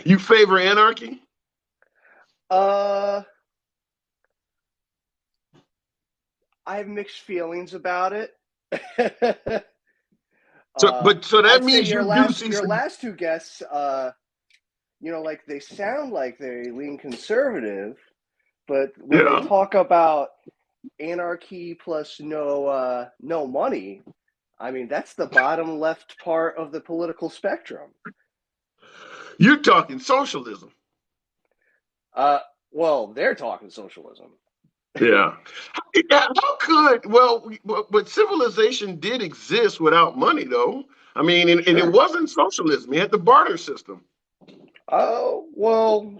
You favor anarchy? I have mixed feelings about it. So that means your last two guests, like they sound like they lean conservative, but when they talk about anarchy plus no money, I mean that's the bottom left part of the political spectrum. You're talking socialism. Well, they're talking socialism. Yeah. But civilization did exist without money, though. I mean, and it wasn't socialism. You had the barter system. Oh, well,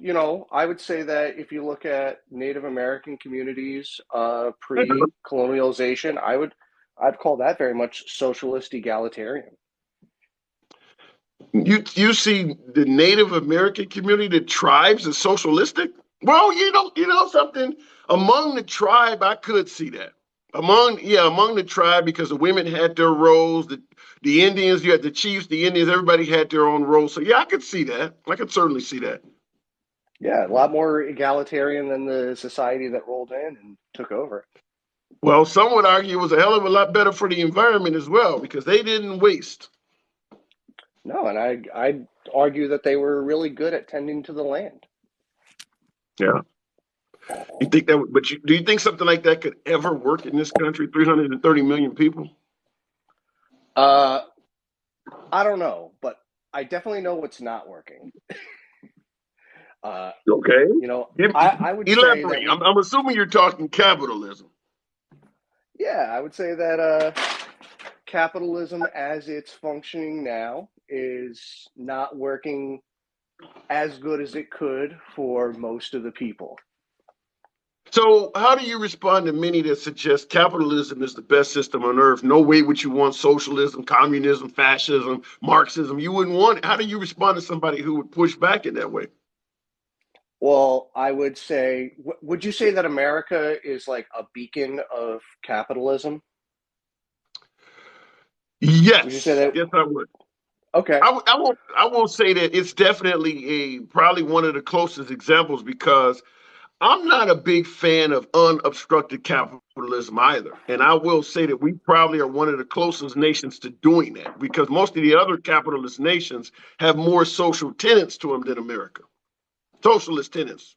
I would say that if you look at Native American communities pre-colonialization, I'd call that very much socialist egalitarian. You see the Native American community, the tribes, as socialistic? Well, you know something. Among the tribe, I could see that. Among the tribe, because the women had their roles, the Indians, you had the chiefs, the Indians, everybody had their own roles. So yeah, I could see that. I could certainly see that. Yeah, a lot more egalitarian than the society that rolled in and took over. Well, some would argue it was a hell of a lot better for the environment as well, because they didn't waste. No, and I'd argue that they were really good at tending to the land. Yeah. You think that? But do you think something like that could ever work in this country? 330 million people. I don't know, but I definitely know what's not working. Okay. I would say that I'm assuming you're talking capitalism. Yeah, I would say that capitalism, as it's functioning now, is not working as good as it could for most of the people. So, how do you respond to many that suggest capitalism is the best system on earth? No way would you want socialism, communism, fascism, Marxism. You wouldn't want it. How do you respond to somebody who would push back in that way? Well, I would say, would you say that America is like a beacon of capitalism? Would you say Yes, that? yes, I would. Okay. I won't say that it's definitely probably one of the closest examples because I'm not a big fan of unobstructed capitalism either. And I will say that we probably are one of the closest nations to doing that because most of the other capitalist nations have more social tenets to them than America. Socialist tenets.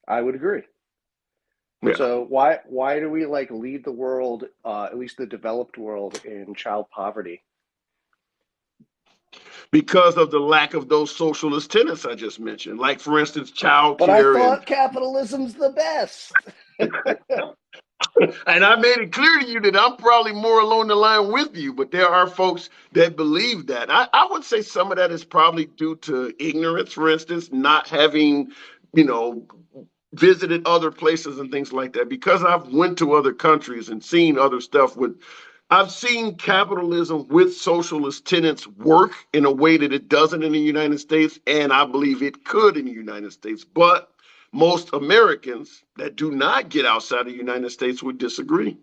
I would agree. Yeah. So why do we like lead the world, at least the developed world, in child poverty? Because of the lack of those socialist tenets I just mentioned. Like, for instance, child But I care and thought capitalism's the best. and I made it clear to you that I'm probably more along the line with you, but there are folks that believe that. I would say some of that is probably due to ignorance, for instance, not having, you know, visited other places and things like that. Because I've went to other countries and seen other stuff with I've seen capitalism with socialist tenets work in a way that it doesn't in the United States, and I believe it could in the United States. But most Americans that do not get outside the United States would disagree.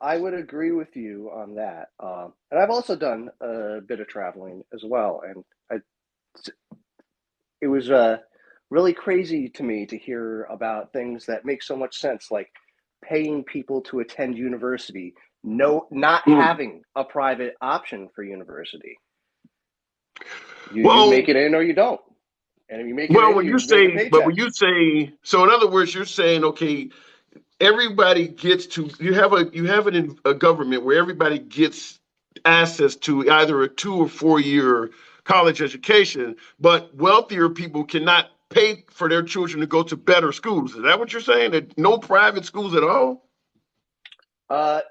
I would agree with you on that. And I've also done a bit of traveling as well, and it was really crazy to me to hear about things that make so much sense, like paying people to attend university, not Mm. having a private option for university. You make Well, it in or you don't, and if you make it well, in, when you you make a say, but paycheck. when you say, so in other words, you're saying, okay, everybody gets to you have a government where everybody gets access to either a 2 or 4 year college education, but wealthier people cannot pay for their children to go to better schools. Is that what you're saying? That no private schools at all?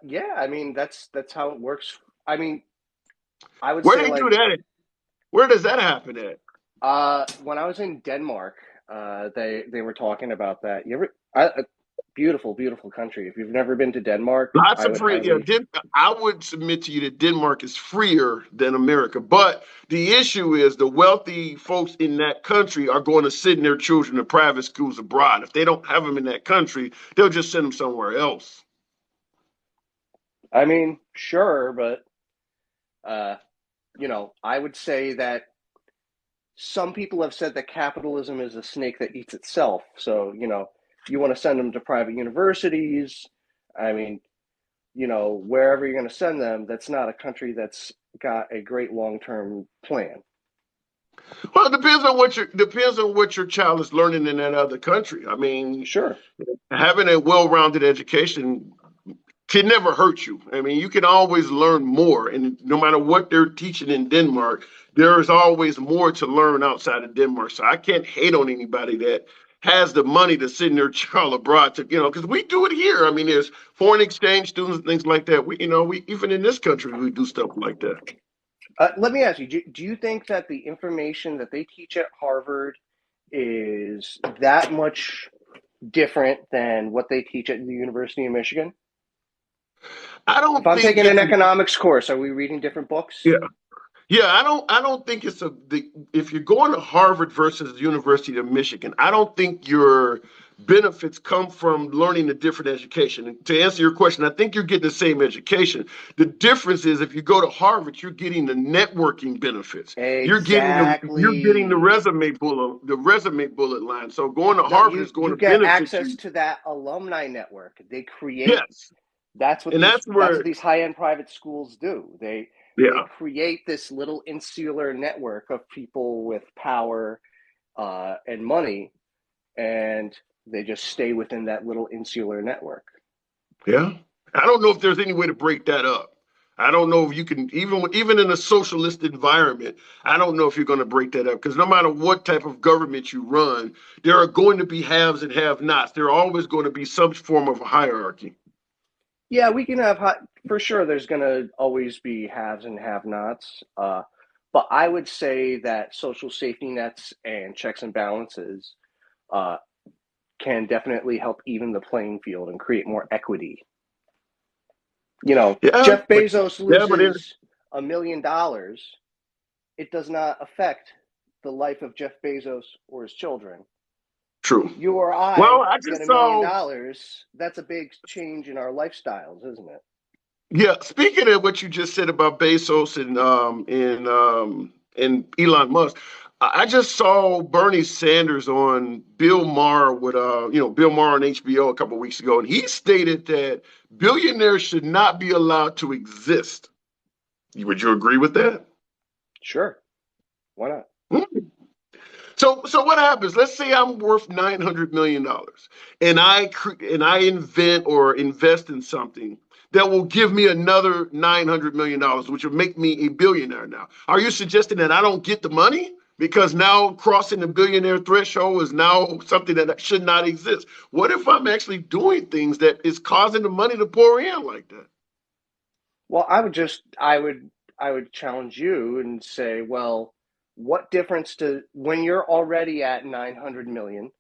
Yeah, I mean that's how it works. I mean, I would Where say they do like that at? Where does that happen at? when I was in Denmark, they were talking about that. Beautiful, beautiful country. If you've never been to Denmark, Lots I of would free. Yeah, highly. I would submit to you that Denmark is freer than America. But the issue is the wealthy folks in that country are going to send their children to private schools abroad. If they don't have them in that country, they'll just send them somewhere else. I mean, sure, but uh, I would say that some people have said that capitalism is a snake that eats itself. So, you want to send them to private universities. I mean, wherever you're going to send them, that's not a country that's got a great long-term plan. Well, it depends on what your child is learning in that other country. I mean, Sure. having a well-rounded education can never hurt you. I mean, you can always learn more. And no matter what they're teaching in Denmark, there is always more to learn outside of Denmark. So I can't hate on anybody that has the money to send their child abroad to, because we do it here. I mean, there's foreign exchange students and things like that. We even in this country, we do stuff like that. Let me ask you, do you think that the information that they teach at Harvard is that much different than what they teach at the University of Michigan? I If don't I'm think taking an it's, economics course, are we reading different books? yeah. Yeah, I don't think if you're going to Harvard versus the University of Michigan, I don't think your benefits come from learning a different education. And to answer your question, I think you're getting the same education. The difference is if you go to Harvard, you're getting the networking benefits. You're getting the Exactly. resume bullet line. So going to No, Harvard you is going you to get benefit access you. to that alumni network. They create Yes. that's what And these that's that's what where, these high-end private schools do. They yeah. create this little insular network of people with power and money, and they just stay within that little insular network. Yeah. I don't know if there's any way to break that up. I don't know if you can even in a socialist environment. I don't know if you're going to break that up because no matter what type of government you run, there are going to be haves and have-nots. There are always going to be some form of a hierarchy. Yeah, we can have for sure. There's going to always be haves and have-nots, but I would say that social safety nets and checks and balances uh, can definitely help even the playing field and create more equity. Yeah, Jeff Bezos but loses $1 million. It does not affect the life of Jeff Bezos or his children. true. You or Well, I I get just $1 million. That's a big change in our lifestyles, isn't it? yeah. Speaking of what you just said about Bezos and Elon Musk, I just saw Bernie Sanders on Bill Maher with Bill Maher on HBO a couple of weeks ago, and he stated that billionaires should not be allowed to exist. Would you agree with that? Sure. Why not? Hmm. So what happens? Let's say I'm worth $900 million, and I invent or invest in something that will give me another $900 million, which will make me a billionaire. Now, are you suggesting that I don't get the money because now crossing the billionaire threshold is now something that should not exist? What if I'm actually doing things that is causing the money to pour in like that? Well, I would challenge you and say, well, what difference do when you're already at 900 million,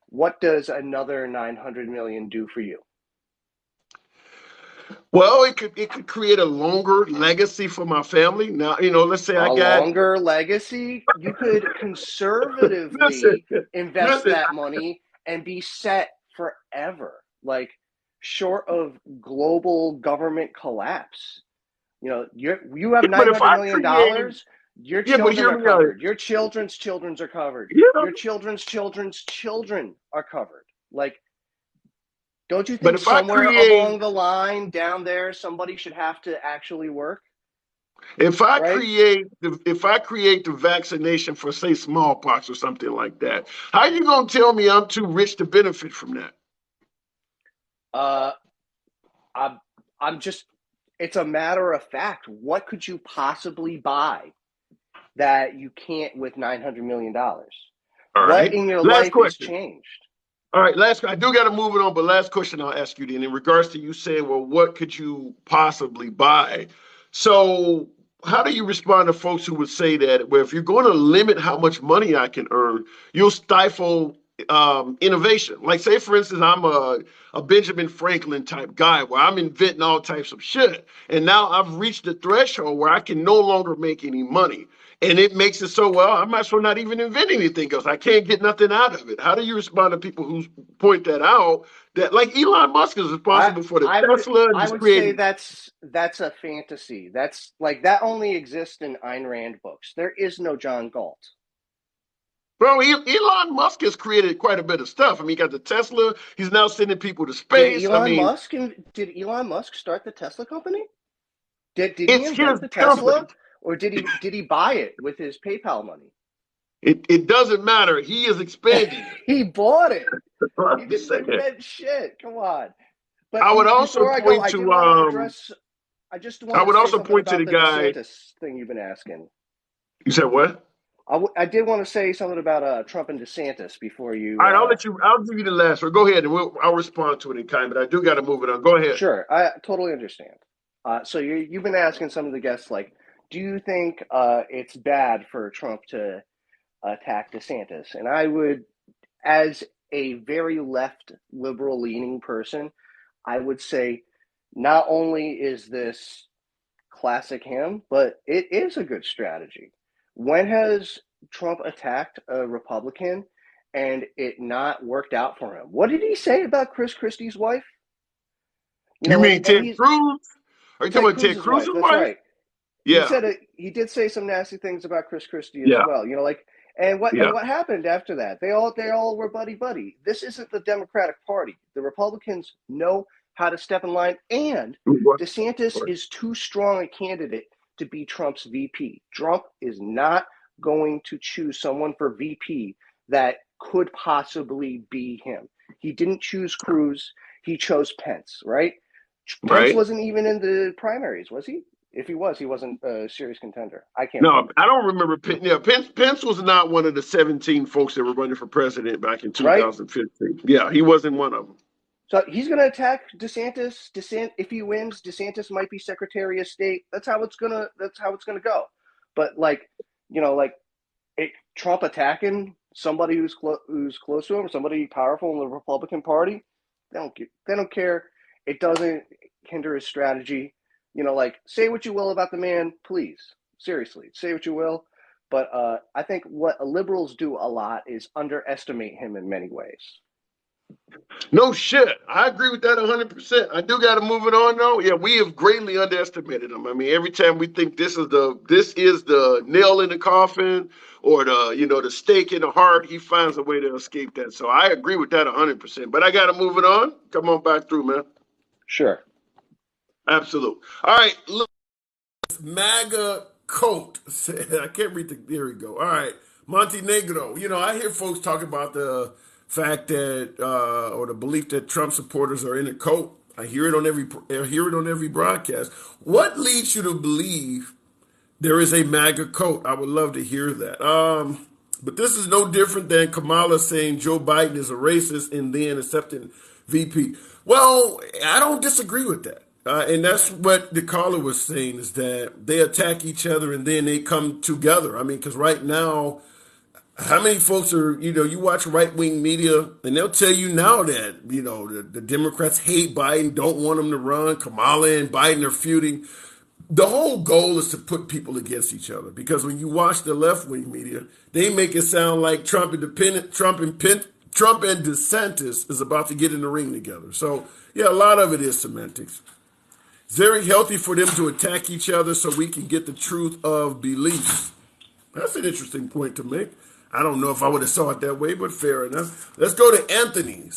what does another 900 million do for you? Well, it could create a longer legacy for my family. Now, let's say I A got longer legacy? You could listen, conservatively invest listen. that money and be set forever. Like short of global government collapse. You have Yeah, but nine if hundred I million create, dollars. Your yeah, but children hear are me out. covered. Your children's children's are covered. Yeah, Your children's children are covered. Like, don't you but think somewhere along the line down there somebody should have to actually work, right? if I create the vaccination for say smallpox or something like that, how you gonna tell me I'm too rich to benefit from that? Uh, I'm I'm just. It's a matter of fact. What could you possibly buy that you can't with $900 million? All What right. in your Last life has question. changed? All right, I do got to move it on, but last question I'll ask you then in regards to you saying, well, what could you possibly buy? So, how do you respond to folks who would say that, well, if you're going to limit how much money I can earn, you'll stifle innovation? Like, say, for instance, I'm a Benjamin Franklin type guy where I'm inventing all types of shit. And now I've reached the threshold where I can no longer make any money. And it makes it so, well, I might as well not even invent anything else. I can't get nothing out of it. How do you respond to people who point that out? That like Elon Musk is I responsible for the I would Tesla and I he's would say creating. that's a fantasy. That's like that only exists in Ayn Rand books. There is no John Galt. Bro, Elon Musk has created quite a bit of stuff. I mean, he got the Tesla. He's now sending people to Did space. I Elon mean, Musk did Elon Musk start the Tesla company? Did he it's his invent the company. Tesla, or did he buy it with his PayPal money? It doesn't matter. He is expanding it. He bought it. That's what He I'm didn't saying. invent shit. Come on. But I would also before I go, point I did to want to address. I just I wanted to would say also something point to about the the guy. DeSantis thing you've been asking. You said what? I did want to say something about Trump and DeSantis before All you. right, I'll let you. I'll give you the last one. Go ahead, and I'll respond to it in kind. But I do got to move it on. Go ahead. Sure, I totally understand. So you've been asking some of the guests, like, do you think it's bad for Trump to attack DeSantis? And I would, as a very left liberal leaning person, I would say not only is this classic him, but it is a good strategy. When has Trump attacked a Republican and it not worked out for him? What did he say about Chris Christie's wife? You mean And Ted he's Cruz? Are you talking Ted about Ted Cruz's wife. Cruz's That's wife? right. He Yeah, said it. He did say some nasty things about Chris Christie as yeah, well. And yeah. what happened after that? They all were buddy buddy. This isn't the Democratic Party. The Republicans know how to step in line, and DeSantis is too strong a candidate to be Trump's VP. Trump is not going to choose someone for VP that could possibly be him. He didn't choose Cruz. He chose Pence, right? Pence Right. wasn't even in the primaries, was he? If he was, he wasn't a serious contender. I can't No, remember. I don't remember. Yeah, Pence was not one of the 17 folks that were running for president back in Right? 2015. Yeah, he wasn't one of them. So he's going to attack DeSantis. If he wins, DeSantis might be Secretary of State. That's how it's gonna go. But Trump attacking somebody who's close to him, somebody powerful in the Republican Party, they don't care. It doesn't hinder his strategy. Say what you will about the man, please. Seriously, say what you will. But I think what liberals do a lot is underestimate him in many ways. No shit. I agree with that 100%. I do got to move it on though. Yeah, we have greatly underestimated him. I mean, every time we think this is the nail in the coffin or the stake in the heart, he finds a way to escape that. So I agree with that 100%. But I got to move it on. Come on back through, man. Sure. Absolute. All right. Look, MAGA coat. I can't read there we go. All right. Montenegro. I hear folks talk about the fact that or the belief that Trump supporters are in a cult. I hear it on every broadcast. What leads you to believe there is a MAGA cult? I would love to hear that. But this is no different than Kamala saying Joe Biden is a racist and then accepting VP. Well, I don't disagree with that. And that's what the caller was saying, is that they attack each other and then they come together. I mean, because right now, how many folks are, you watch right-wing media and they'll tell you now that, the Democrats hate Biden, don't want him to run. Kamala and Biden are feuding. The whole goal is to put people against each other, because when you watch the left-wing media, they make it sound like Trump and DeSantis is about to get in the ring together. So, yeah, a lot of it is semantics. It's very healthy for them to attack each other so we can get the truth of beliefs. That's an interesting point to make. I don't know if I would have saw it that way, but fair enough. Let's go to Anthony.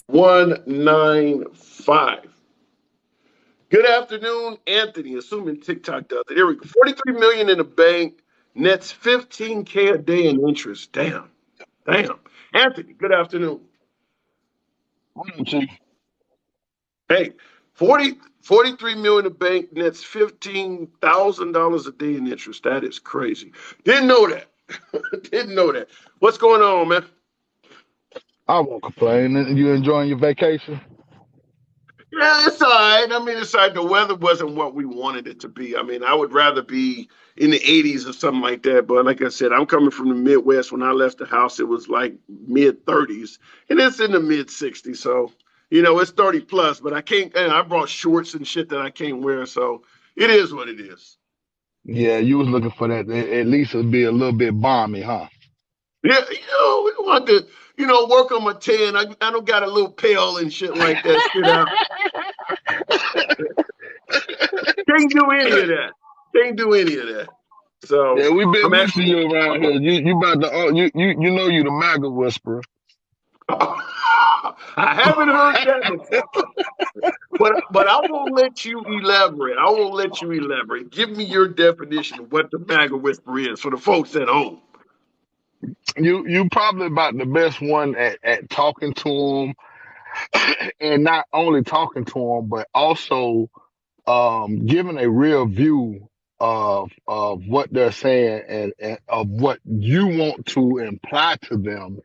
195. Good afternoon, Anthony. Assuming TikTok does it. Here we go. 43 million in the bank, nets 15K a day in interest. Damn. Anthony, good afternoon. Hey, 43 million in the bank, nets $15,000 a day in interest. That is crazy. Didn't know that. What's going on, man? I won't complain. You enjoying your vacation? Yeah, it's all right. I mean, it's all right. The weather wasn't what we wanted it to be. I mean, I would rather be in the 80s or something like that. But like I said, I'm coming from the Midwest. When I left the house, it was like mid 30s, and it's in the mid 60s. So, it's 30 plus. But I brought shorts and shit that I can't wear. So it is what it is. Yeah, you was looking for that. At least it'd be a little bit balmy, huh? Yeah, we want to, work on my tan. I don't got a little pale and shit like that. Can't do any of that. So yeah, we've been missing you around here. You about to you the MAGA whisperer. I haven't heard that before. But I won't let you elaborate. Give me your definition of what the MAGA whisperer is for the folks at home. You probably about the best one at talking to them, and not only talking to them, but also giving a real view of what they're saying and of what you want to imply to them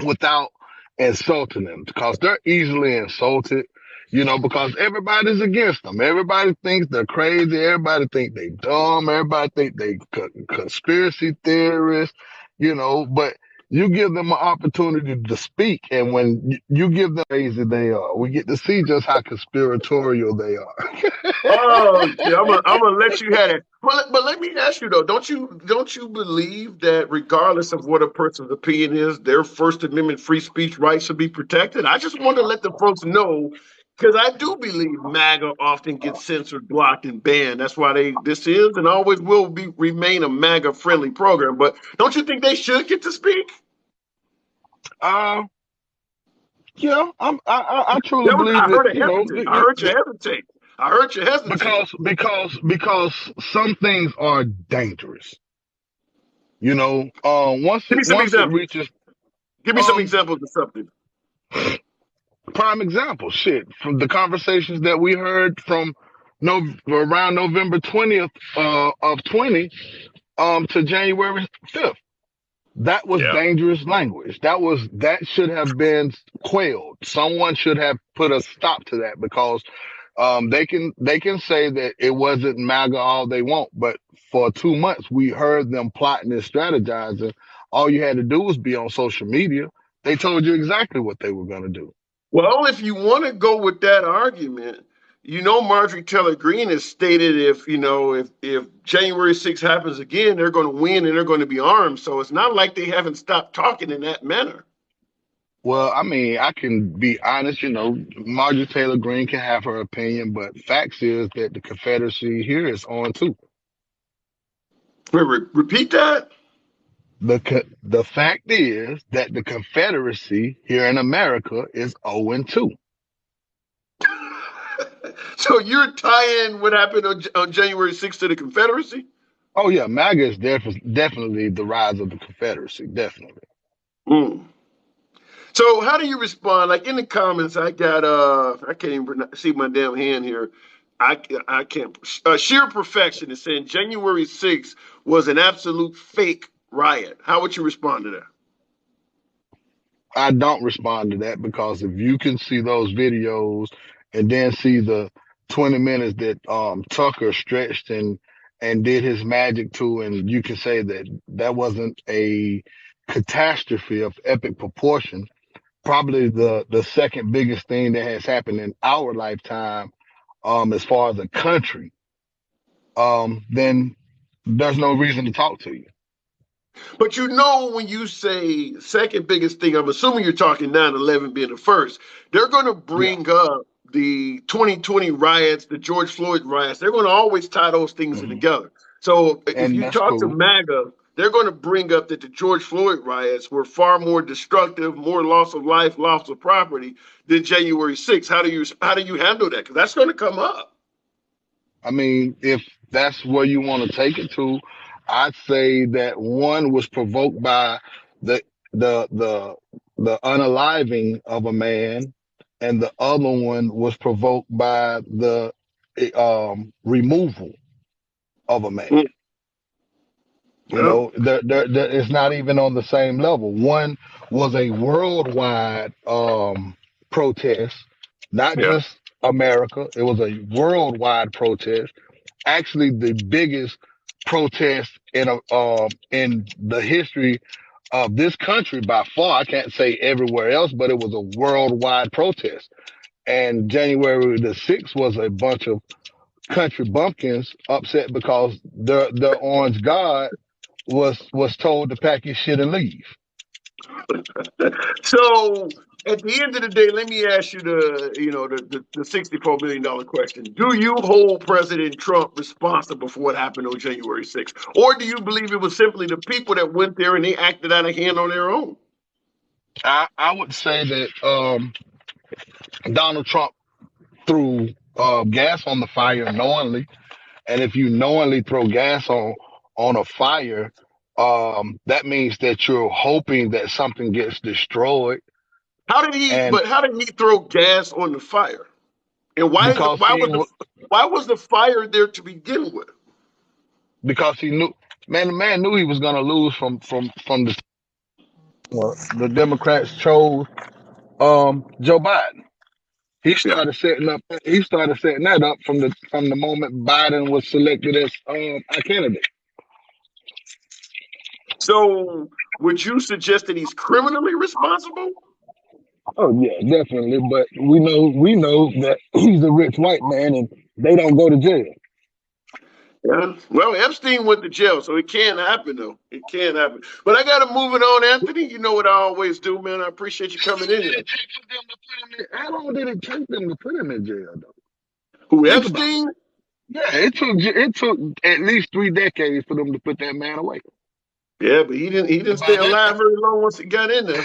without insulting them, because they're easily insulted, because everybody's against them. Everybody thinks they're crazy. Everybody thinks they dumb. Everybody thinks they conspiracy theorists, but you give them an opportunity to speak. And when you give them crazy they are, we get to see just how conspiratorial they are. Oh, yeah, I'm gonna let you have it. But let me ask you though, don't you believe that regardless of what a person's opinion is, their First Amendment free speech rights should be protected? I just want to let the folks know, because I do believe MAGA often gets censored, blocked, and banned. That's why this is and always will remain a MAGA friendly program. But don't you think they should get to speak? Yeah, I truly believe I heard you hesitate. Because some things are dangerous. Once it reaches. Give me some examples of something. Prime example, from the conversations that we heard from around November 20th of 20 to January 5th. That was Yeah. dangerous language. That should have been quelled. Someone should have put a stop to that because they can say that it wasn't MAGA all they want, but for 2 months we heard them plotting and strategizing. All you had to do was be on social media. They told you exactly what they were going to do. Well, if you want to go with that argument, Marjorie Taylor Greene has stated if January 6th happens again, they're going to win and they're going to be armed. So it's not like they haven't stopped talking in that manner. Well, I mean, I can be honest, Marjorie Taylor Greene can have her opinion, but facts is that the Confederacy here is on too. Repeat that. The fact is that the Confederacy here in America is 0-2. So you're tying what happened on January 6th to the Confederacy? Oh yeah, MAGA is definitely the rise of the Confederacy, definitely. Mm. So how do you respond? Like in the comments, I got I can't even see my damn hand here. I can't. Sheer Perfection is saying January 6th was an absolute fake riot. How would you respond to that? I don't respond to that because if you can see those videos and then see the 20 minutes that Tucker stretched and did his magic to, and you can say that that wasn't a catastrophe of epic proportion, probably the second biggest thing that has happened in our lifetime, as far as a country, then there's no reason to talk to you. But when you say second biggest thing, I'm assuming you're talking 9/11 being the first. They're going to Yeah. bring up the 2020 riots, the George Floyd riots. They're going to always tie those things in Hmm. together. So if And you that's talk to cool. MAGA, they're going to bring up that the George Floyd riots were far more destructive, more loss of life, loss of property than January 6th. How do you handle that? Because that's going to come up. I mean, if that's where you want to take it to, I'd say that one was provoked by the the the the unaliving of a man, and the other one was provoked by the removal of a man. Mm, You yeah, know, it's not even on the same level. One was a worldwide protest, not yeah. just America. It was a worldwide protest, actually the biggest protest in the history of this country by far. I can't say everywhere else, but it was a worldwide protest. And January the 6th was a bunch of country bumpkins upset because their orange god was told to pack his shit and leave. So at the end of the day, let me ask you the $64 million question. Do you hold President Trump responsible for what happened on January 6th? Or do you believe it was simply the people that went there and they acted out of hand on their own? I would say that Donald Trump threw gas on the fire knowingly. And if you knowingly throw gas on a fire, that means that you're hoping that something gets destroyed. And How did he throw gas on the fire? And because why was the fire there to begin with? because he knew, man, the man knew he was going to lose from the Democrats chose Joe Biden. Yeah. He started setting that up from the moment Biden was selected as a candidate. So would you suggest that he's criminally responsible? Oh yeah, definitely. But we know that he's a rich white man and they don't go to jail. Yeah. Well, Epstein went to jail, so it can't happen, though. It can't happen. But I got to move it on, Anthony. You know what I always do, man. I appreciate you coming in here. How long did it take them to put him in jail, though? Who, Think about it. Epstein? Yeah, it took at least 3 decades for them to put that man away. Yeah, but he didn't stay By that alive very long once he got in there.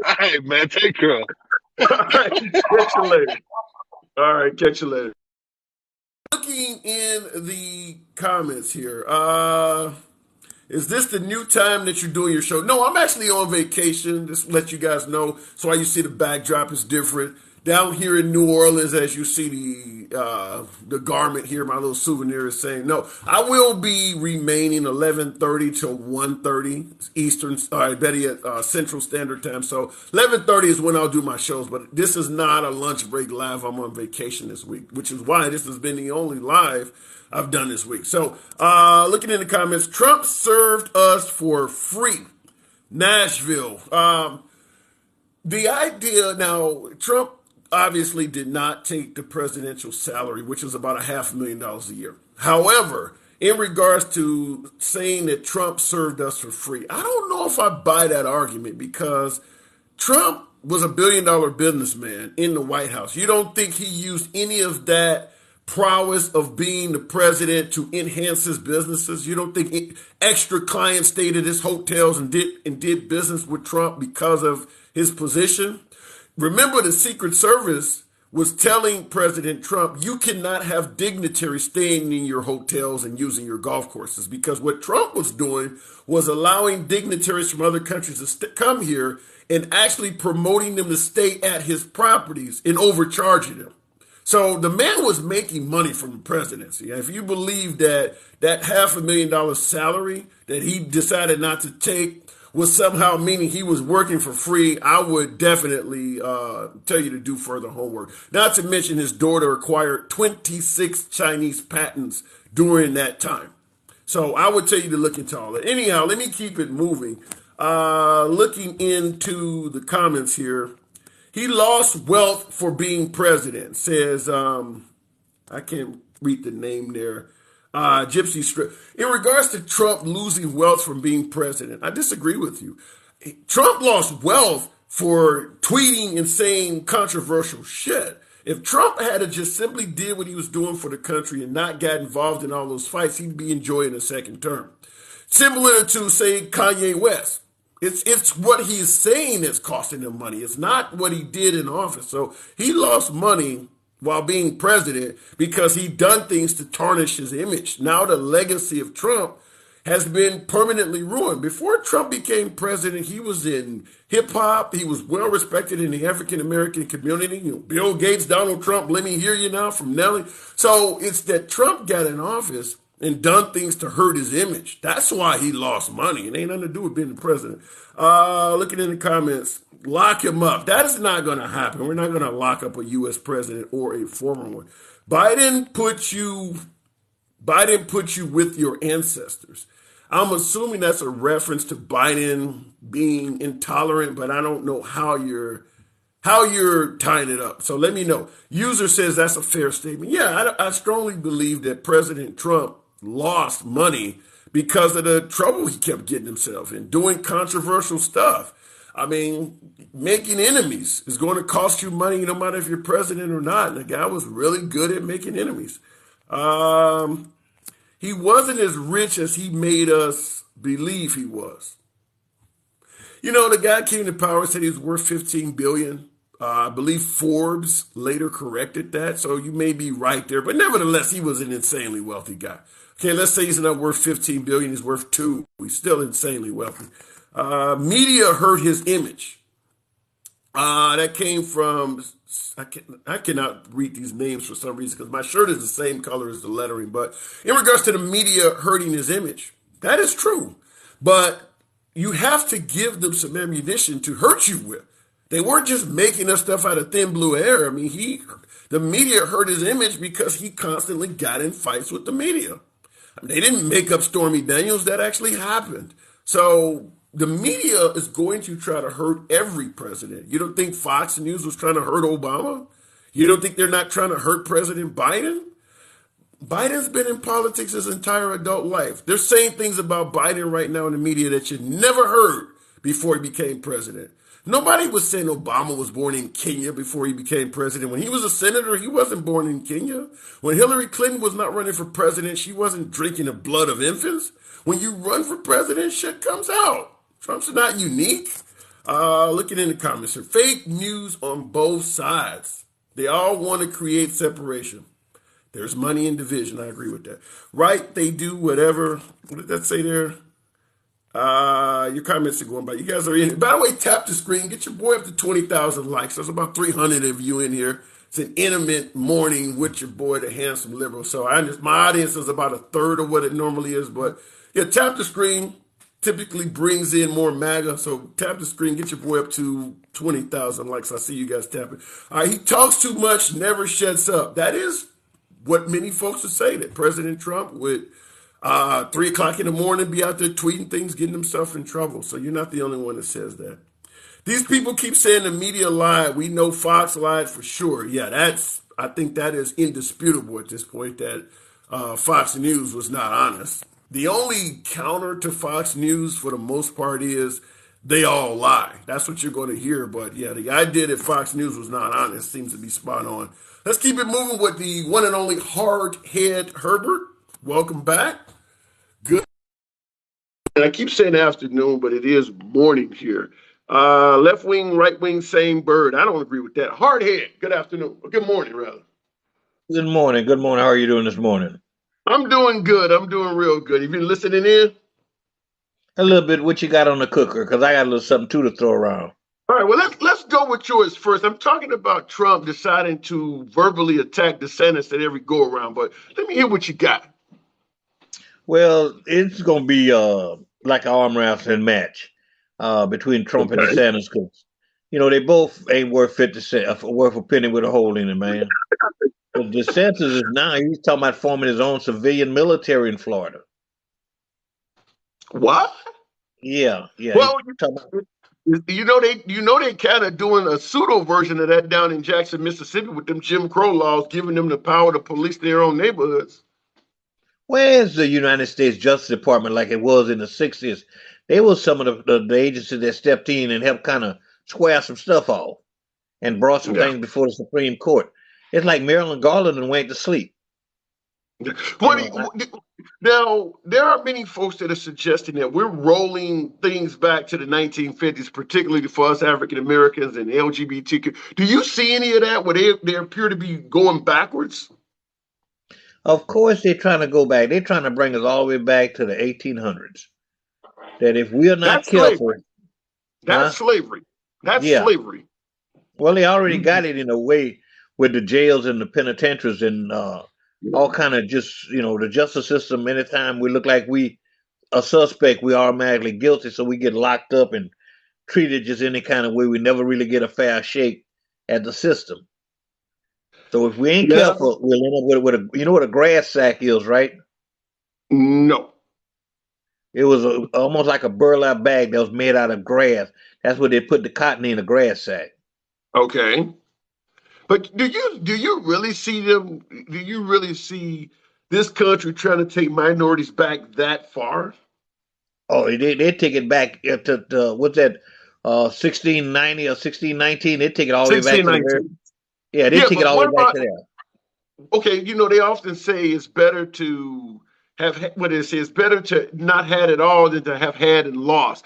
All right, man, take care. All right. Catch you later. All right. Catch you later. Looking in the comments here, is this the new time that you're doing your show? No, I'm actually on vacation. Just to let you guys know. So why you see the backdrop is different. down here in New Orleans, as you see the garment here, my little souvenir is saying, no, I will be remaining 11:30 till 1:30 Eastern, better yet, Central Standard Time. So 11:30 is when I'll do my shows, but this is not a lunch break live. I'm on vacation this week, which is why this has been the only live I've done this week. So looking in the comments, Trump served us for free. Nashville. The idea now, Trump obviously did not take the presidential salary, which was about $500,000 a year. However, in regards to saying that Trump served us for free, I don't know if I buy that argument because Trump was a billion-dollar businessman in the White House. You don't think he used any of that prowess of being the president to enhance his businesses? You don't think extra clients stayed at his hotels and did business with Trump because of his position? Remember, the Secret Service was telling President Trump, you cannot have dignitaries staying in your hotels and using your golf courses, because what Trump was doing was allowing dignitaries from other countries to come here and actually promoting them to stay at his properties and overcharging them. So the man was making money from the presidency. If you believe that $500,000 salary that he decided not to take was somehow meaning he was working for free, I would definitely tell you to do further homework. Not to mention his daughter acquired 26 Chinese patents during that time. So I would tell you to look into all that. Anyhow, let me keep it moving. Looking into the comments here. He lost wealth for being president, says, I can't read the name there. Gypsy Strip. In regards to Trump losing wealth from being president, I disagree with you. Trump lost wealth for tweeting and saying controversial shit. If Trump had just simply did what he was doing for the country and not got involved in all those fights, he'd be enjoying a second term. Similar to, say, Kanye West. It's what he's saying that's costing him money. It's not what he did in office. So he lost money while being president because he done things to tarnish his image. Now the legacy of Trump has been permanently ruined. Before Trump became president, he was in hip hop. He was well respected in the African American community. You know, Bill Gates, Donald Trump, let me hear you now from Nelly. So it's that Trump got in office and done things to hurt his image. That's why he lost money. It ain't nothing to do with being the president. Looking in the comments, lock him up. That is not going to happen. We're not going to lock up a U.S. president or a former one. Biden put you with your ancestors. I'm assuming that's a reference to Biden being intolerant, but I don't know how you're tying it up. So let me know. User says that's a fair statement. Yeah, I strongly believe that President Trump lost money because of the trouble he kept getting himself in, doing controversial stuff. I mean, making enemies is going to cost you money no matter if you're president or not. And the guy was really good at making enemies. He wasn't as rich as he made us believe he was. You know, the guy came to power and said he was worth $15 billion. I believe Forbes later corrected that, so you may be right there. But nevertheless, he was an insanely wealthy guy. Okay, let's say he's not worth $15 billion, he's worth $2 billion. He's still insanely wealthy. Media hurt his image. That came from, I cannot read these names for some reason because my shirt is the same color as the lettering. But in regards to the media hurting his image, that is true. But you have to give them some ammunition to hurt you with. They weren't just making up stuff out of thin blue air. I mean, the media hurt his image because he constantly got in fights with the media. I mean, they didn't make up Stormy Daniels. That actually happened. So the media is going to try to hurt every president. You don't think Fox News was trying to hurt Obama? You don't think they're not trying to hurt President Biden? Biden's been in politics his entire adult life. They're saying things about Biden right now in the media that you never heard before he became president. Nobody was saying Obama was born in Kenya before he became president. When he was a senator, he wasn't born in Kenya. When Hillary Clinton was not running for president, she wasn't drinking the blood of infants. When you run for president, shit comes out. Trump's not unique. Looking in the comments here, fake news on both sides. They all want to create separation. There's money in division. I agree with that. Right? They do whatever. What did that say there? Your comments are going by. You guys are in. By the way, tap the screen. Get your boy up to 20,000 likes. There's about 300 of you in here. It's an intimate morning with your boy, the handsome liberal. So my audience is about a third of what it normally is. But yeah, tap the screen. Typically brings in more MAGA. So tap the screen. Get your boy up to 20,000 likes. I see you guys tapping. All right, he talks too much, never shuts up. That is what many folks would say, that President Trump would 3 o'clock in the morning be out there tweeting things, getting himself in trouble. So you're not the only one that says that. These people keep saying the media lied. We know Fox lied for sure. Yeah, I think that is indisputable at this point, that Fox News was not honest. The only counter to Fox News for the most part is they all lie. That's what you're going to hear. But yeah, the idea that Fox News was not honest seems to be spot on. Let's keep it moving with the one and only Hardhead Herbert. Welcome back. Good. And I keep saying afternoon, but it is morning here. Left wing, right wing, same bird. I don't agree with that. Hardhead. Good afternoon. Or good morning, rather. Good morning. Good morning. How are you doing this morning? I'm doing good. I'm doing real good. You been listening in? A little bit. What you got on the cooker? Because I got a little something too to throw around. All right. Well, let's go with yours first. I'm talking about Trump deciding to verbally attack DeSantis at every go around. But let me hear what you got. Well, it's going to be like an arm wrestling match between Trump and DeSantis, because they both ain't worth 50 cents, worth a penny with a hole in it, man. But DeSantis is now, he's talking about forming his own civilian military in Florida. What? Yeah. Well, they kind of doing a pseudo version of that down in Jackson, Mississippi, with them Jim Crow laws, giving them the power to police their own neighborhoods. Where's the United States Justice Department like it was in the 60s? They were some of the agencies that stepped in and helped kind of square some stuff off and brought some things before the Supreme Court. It's like Marilyn Garland and went to sleep. Now, there are many folks that are suggesting that we're rolling things back to the 1950s, particularly for us African Americans and LGBTQ. Do you see any of that where they appear to be going backwards? Of course, they're trying to go back. They're trying to bring us all the way back to the 1800s. That if we are not careful, that's slavery. That's slavery. Well, they already got it in a way with the jails and the penitentiaries and all kind of just, the justice system. Anytime we look like we a suspect, we automatically guilty. So we get locked up and treated just any kind of way. We never really get a fair shake at the system. So if we ain't careful, we'll end up with what a grass sack is, right? No. It was almost like a burlap bag that was made out of grass. That's what they put the cotton in, a grass sack. Okay. But do you really see them? Do you really see this country trying to take minorities back that far? Oh, they take it back to what's that? 1690 or 1619. They take it all the way back to there. Yeah, they take it all the way back to there. Okay, they often say it's better to have it's better to not had it all than to have had and lost.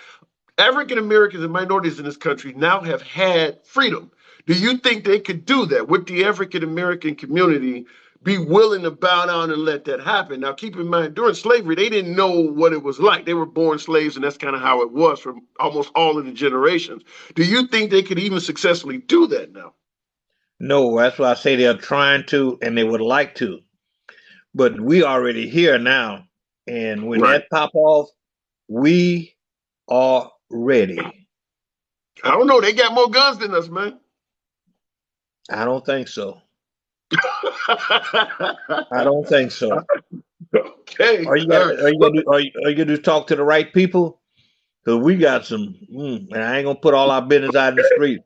African Americans and minorities in this country now have had freedom. Do you think they could do that? Would the African American community be willing to bow down and let that happen? Now, keep in mind, during slavery, they didn't know what it was like. They were born slaves, and that's kind of how it was for almost all of the generations. Do you think they could even successfully do that now? No, that's why I say they're trying to, and they would like to. But we already here now, and when that pop off, we are ready. I don't know. They got more guns than us, man. I don't think so. I don't think so. Okay. Are you gonna do talk to the right people? Because we got some, and I ain't gonna put all our business out in the street.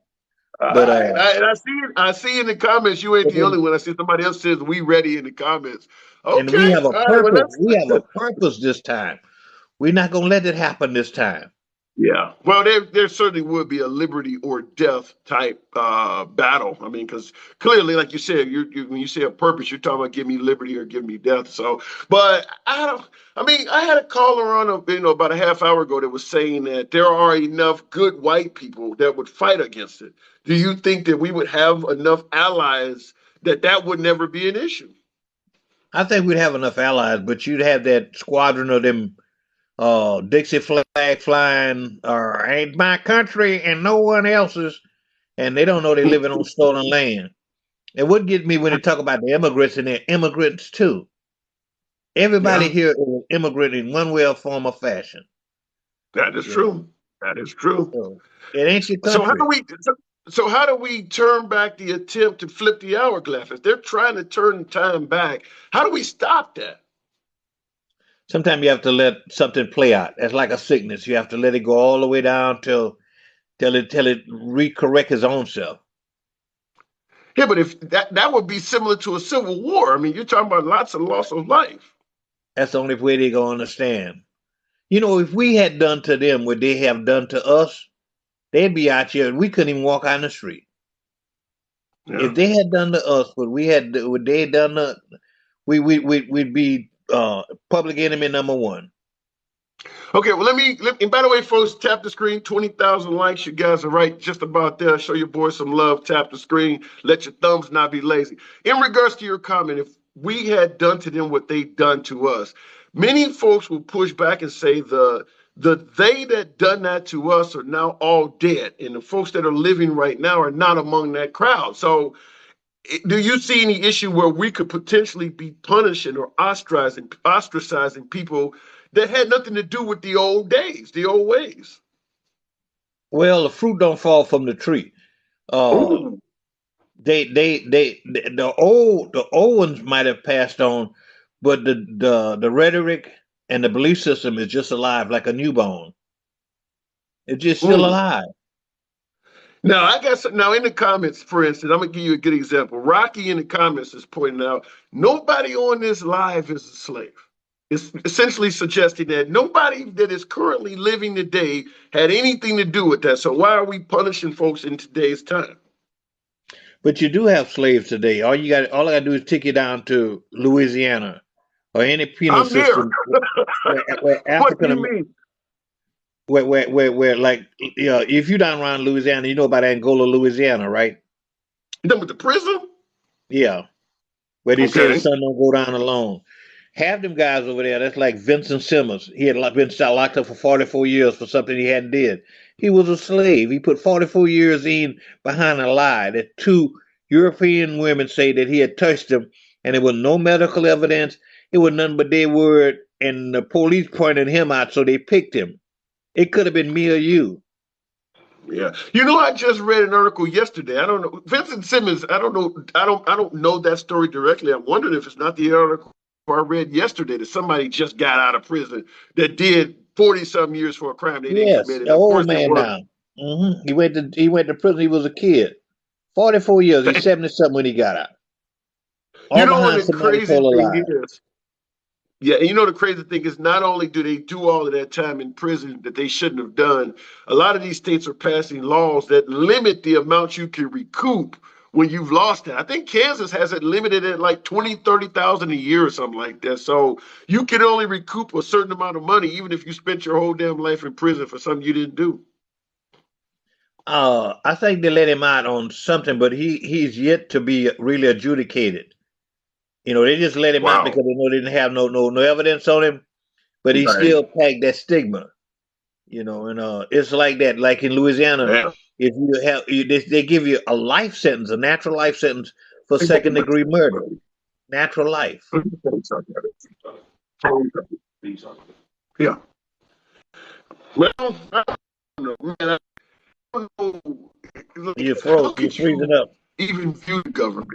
But I see in the comments you ain't the only one. I see somebody else says we ready in the comments. Okay. And we have a purpose. We have a purpose this time. We're not gonna let it happen this time. Yeah. Well, there certainly would be a liberty or death type battle. I mean, because clearly, like you said, when you say a purpose, you're talking about give me liberty or give me death. So, but I had a caller on about a half hour ago that was saying that there are enough good white people that would fight against it. Do you think that we would have enough allies that would never be an issue? I think we'd have enough allies, but you'd have that squadron of them Dixie flag flying, or ain't my country and no one else's, and they don't know they're living on stolen land. It would get me when they talk about the immigrants, and they're immigrants too. Everybody Yeah, here is an immigrant in one way or form or fashion. that is You know, true. That is true. so it ain't your So how do country. we? So how do we turn back the attempt to flip the hourglass? If they're trying to turn time back, how do we stop that? Sometimes you have to let something play out. That's like a sickness. You have to let it go all the way down till it recorrect his own self. Yeah, but if that would be similar to a civil war. I mean, you're talking about lots of loss of life. That's the only way they gonna understand. You know, if we had done to them what they have done to us, they'd be out here. We couldn't even walk out in the street. Yeah. If they had done to us what they had done to, we'd be public enemy number one. Okay, well, and by the way, folks, tap the screen, 20,000 likes. You guys are right just about there. Show your boys some love. Tap the screen. Let your thumbs not be lazy. In regards to your comment, if we had done to them what they done to us, many folks will push back and say the they that done that to us are now all dead, and the folks that are living right now are not among that crowd. So do you see any issue where we could potentially be punishing or ostracizing people that had nothing to do with the old days, the old ways? Well, the fruit don't fall from the tree. Uh, Ooh. the old ones might have passed on, but the rhetoric and the belief system is just alive like a newborn. It's just still Mm. alive. Now I got some, now in the comments, for instance, I'm gonna give you a good example. Rocky in the comments is pointing out nobody on this live is a slave. It's essentially suggesting that nobody that is currently living today had anything to do with that. So why are we punishing folks in today's time? But you do have slaves today. All I gotta do is take you down to Louisiana or any penal I'm here. system where What do African you mean? where like if you down around Louisiana, you know about Angola, Louisiana, right? You done with the prison? Yeah, where they say the Okay. son don't go down alone. Have them guys over there. That's like Vincent Simmons. He had been locked up for 44 years for something he hadn't did. He was a slave. He put 44 years in behind a lie that two European women say that he had touched them, and there was no medical evidence. It was nothing but their word, and the police pointed him out, so they picked him. It could have been me or you. Yeah. You know, I just read an article yesterday. I don't know. Vincent Simmons, I don't know. I don't know that story directly. I'm wondering if it's not the article I read yesterday that somebody just got out of prison that did 40 some years for a crime they didn't Yes, commit. And an of old course they man were. now. He went to prison. He was a kid. 44 years. He's 70 something when he got out. You All know, and behind the somebody crazy told a thing lie. is, yeah, and you know the crazy thing is not only do they do all of that time in prison that they shouldn't have done, a lot of these states are passing laws that limit the amount you can recoup when you've lost it. I think Kansas has it limited at like 20, 30,000 a year or something like that. So you can only recoup a certain amount of money even if you spent your whole damn life in prison for something you didn't do. I think they let him out on something, but he's yet to be really adjudicated. They just let him out Wow. because they know they didn't have no evidence on him, but he Right. still packed that stigma. And it's like that. Like in Louisiana, Yeah. if you have, they give you a life sentence, a natural life sentence for second degree murder, natural life. Yeah. Well, I don't know, man. I don't know. Look, You how froze. You're could freezing you up. even view the government?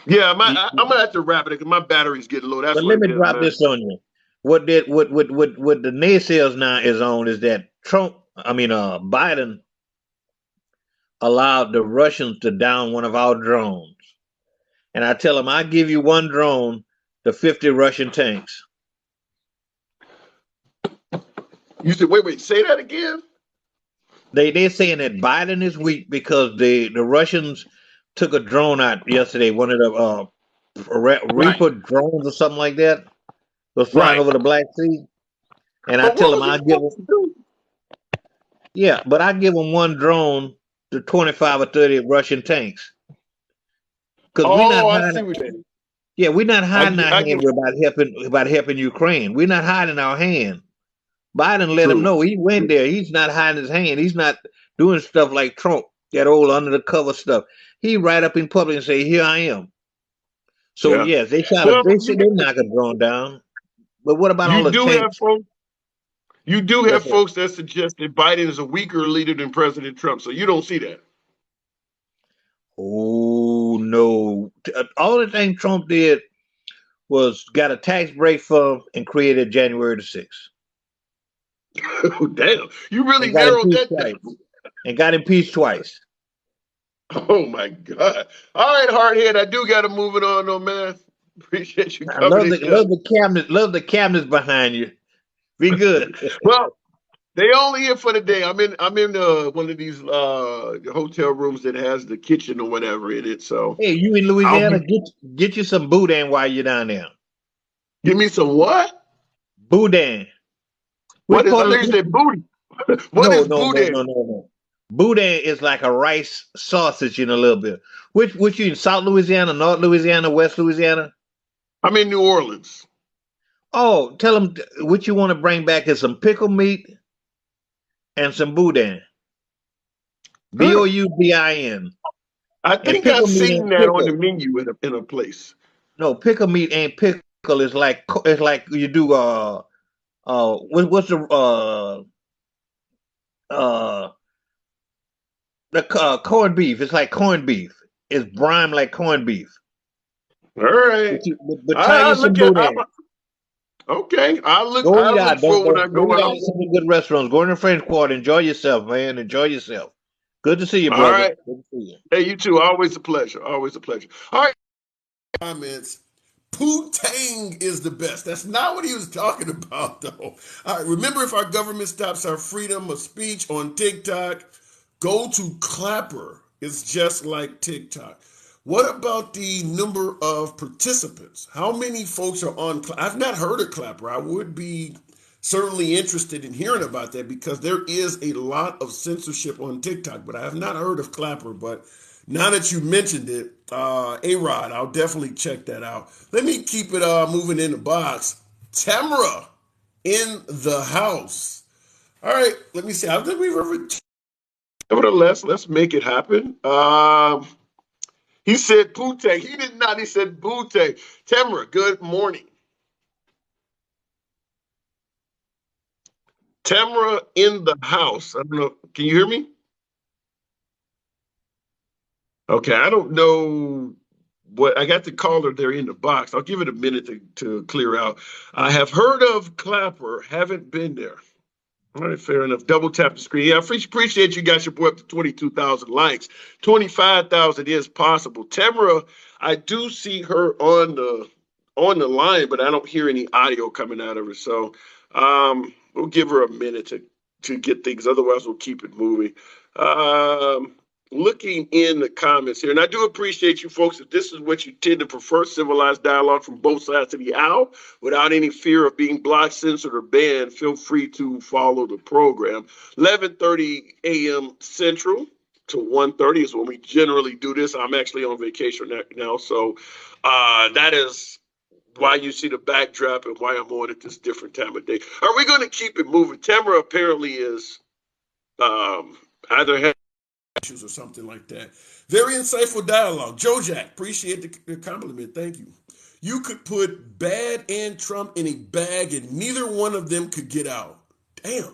Yeah, I'm gonna have to wrap it because my battery's getting low. That's But what let it me is, drop man. this on you. What the naysayers now is on is that Biden allowed the Russians to down one of our drones. And I tell them, I give you one drone to 50 Russian tanks. You said, wait, say that again? They're saying that Biden is weak because the Russians took a drone out yesterday, one of the Right, Reaper drones or something like that, was flying right. over the Black Sea. And I But tell what them, was he supposed to do? I give them one drone to 25 or 30 Russian tanks because we're not Oh, I see hiding. what you're saying. Yeah, we're not hiding our I get hand about helping Ukraine. We're not hiding our hand. Biden let him true. know he went there. He's not hiding his hand. He's not doing stuff like Trump, that old under the cover stuff. He right up in public and say, "Here I am." So Yeah. yes, they try to. Well, They say they knock a drone down. But what about all you the do have tanks? folks. You do Yes, have sir. folks that suggest that Biden is a weaker leader than President Trump. So you don't see that. Oh no! All the thing Trump did was got a tax break for and created January the 6th Oh, damn. You really and got narrowed impeached that down. twice. And got impeached twice. Oh my God. All right, hardhead. I do got to move it on, though, man. Appreciate you I coming in here. love the cabinets behind you. Be good. Well, they only here for the day. I'm in one of these hotel rooms that has the kitchen or whatever in it. So Hey, you in I'll Louisiana? be Get you some boudin while you're down there. give me some what? Boudin. What Which is? I part of think you said booty. What no, is no, no, boudin? no, no, no. Boudin is like a rice sausage in a little bit. Which you in South Louisiana, North Louisiana, West Louisiana? I'm in New Orleans. Oh, tell them what you want to bring back is some pickle meat and some boudin. Huh. Boudin. I And think I pickle meat seen ain't that on the pickle. menu in a place. No, pickle meat ain't pickle. It's like you do what's the uh corned beef. It's like corned beef. It's brine like corned beef. All right. But try I you some look at. boudin. Okay. I look. Go I eat look out. for it when I Don't go eat out out. at some good restaurants. Go in the French Quarter. Enjoy yourself, man. Enjoy yourself. Good to see you, All brother. right. Good to see you. Hey, you too. Always a pleasure. Always a pleasure. All right. Comments. Poo-tang is the best. That's not what he was talking about, though. All right. Remember, if our government stops our freedom of speech on TikTok, go to Clapper. It's just like TikTok. What about the number of participants? How many folks are on? I've not heard of Clapper. I would be certainly interested in hearing about that because there is a lot of censorship on TikTok, but I have not heard of Clapper. But now that you mentioned it, A-Rod, I'll definitely check that out. Let me keep it moving in the box. Tamara in the house. All right, let me see. I don't think we've ever. Nevertheless, let's make it happen. He said Poontang. He did not. He said Poontang. Tamara, good morning. Tamara in the house. I don't know. Can you hear me? Okay, I don't know what I got the caller there in the box. I'll give it a minute to clear out. I have heard of Clapper, haven't been there. All right, fair enough. Double tap the screen. Yeah, I appreciate you got your boy up to 22,000 likes. 25,000 is possible. Tamara, I do see her on the line, but I don't hear any audio coming out of her. So we'll give her a minute to get things. Otherwise, we'll keep it moving. Um, Looking in the comments here, and I do appreciate you folks. If this is what you tend to prefer, civilized dialogue from both sides of the aisle without any fear of being blocked, censored, or banned, feel free to follow the program. 11:30 a.m. Central to 1:30 is when we generally do this. I'm actually on vacation now, so that is why you see the backdrop and why I'm on at this different time of day. Are we going to keep it moving? Tamara apparently is either have issues or something like that. Very insightful dialogue. Joe Jack, appreciate the compliment. Thank you. You could put Bad and Trump in a bag and neither one of them could get out. Damn.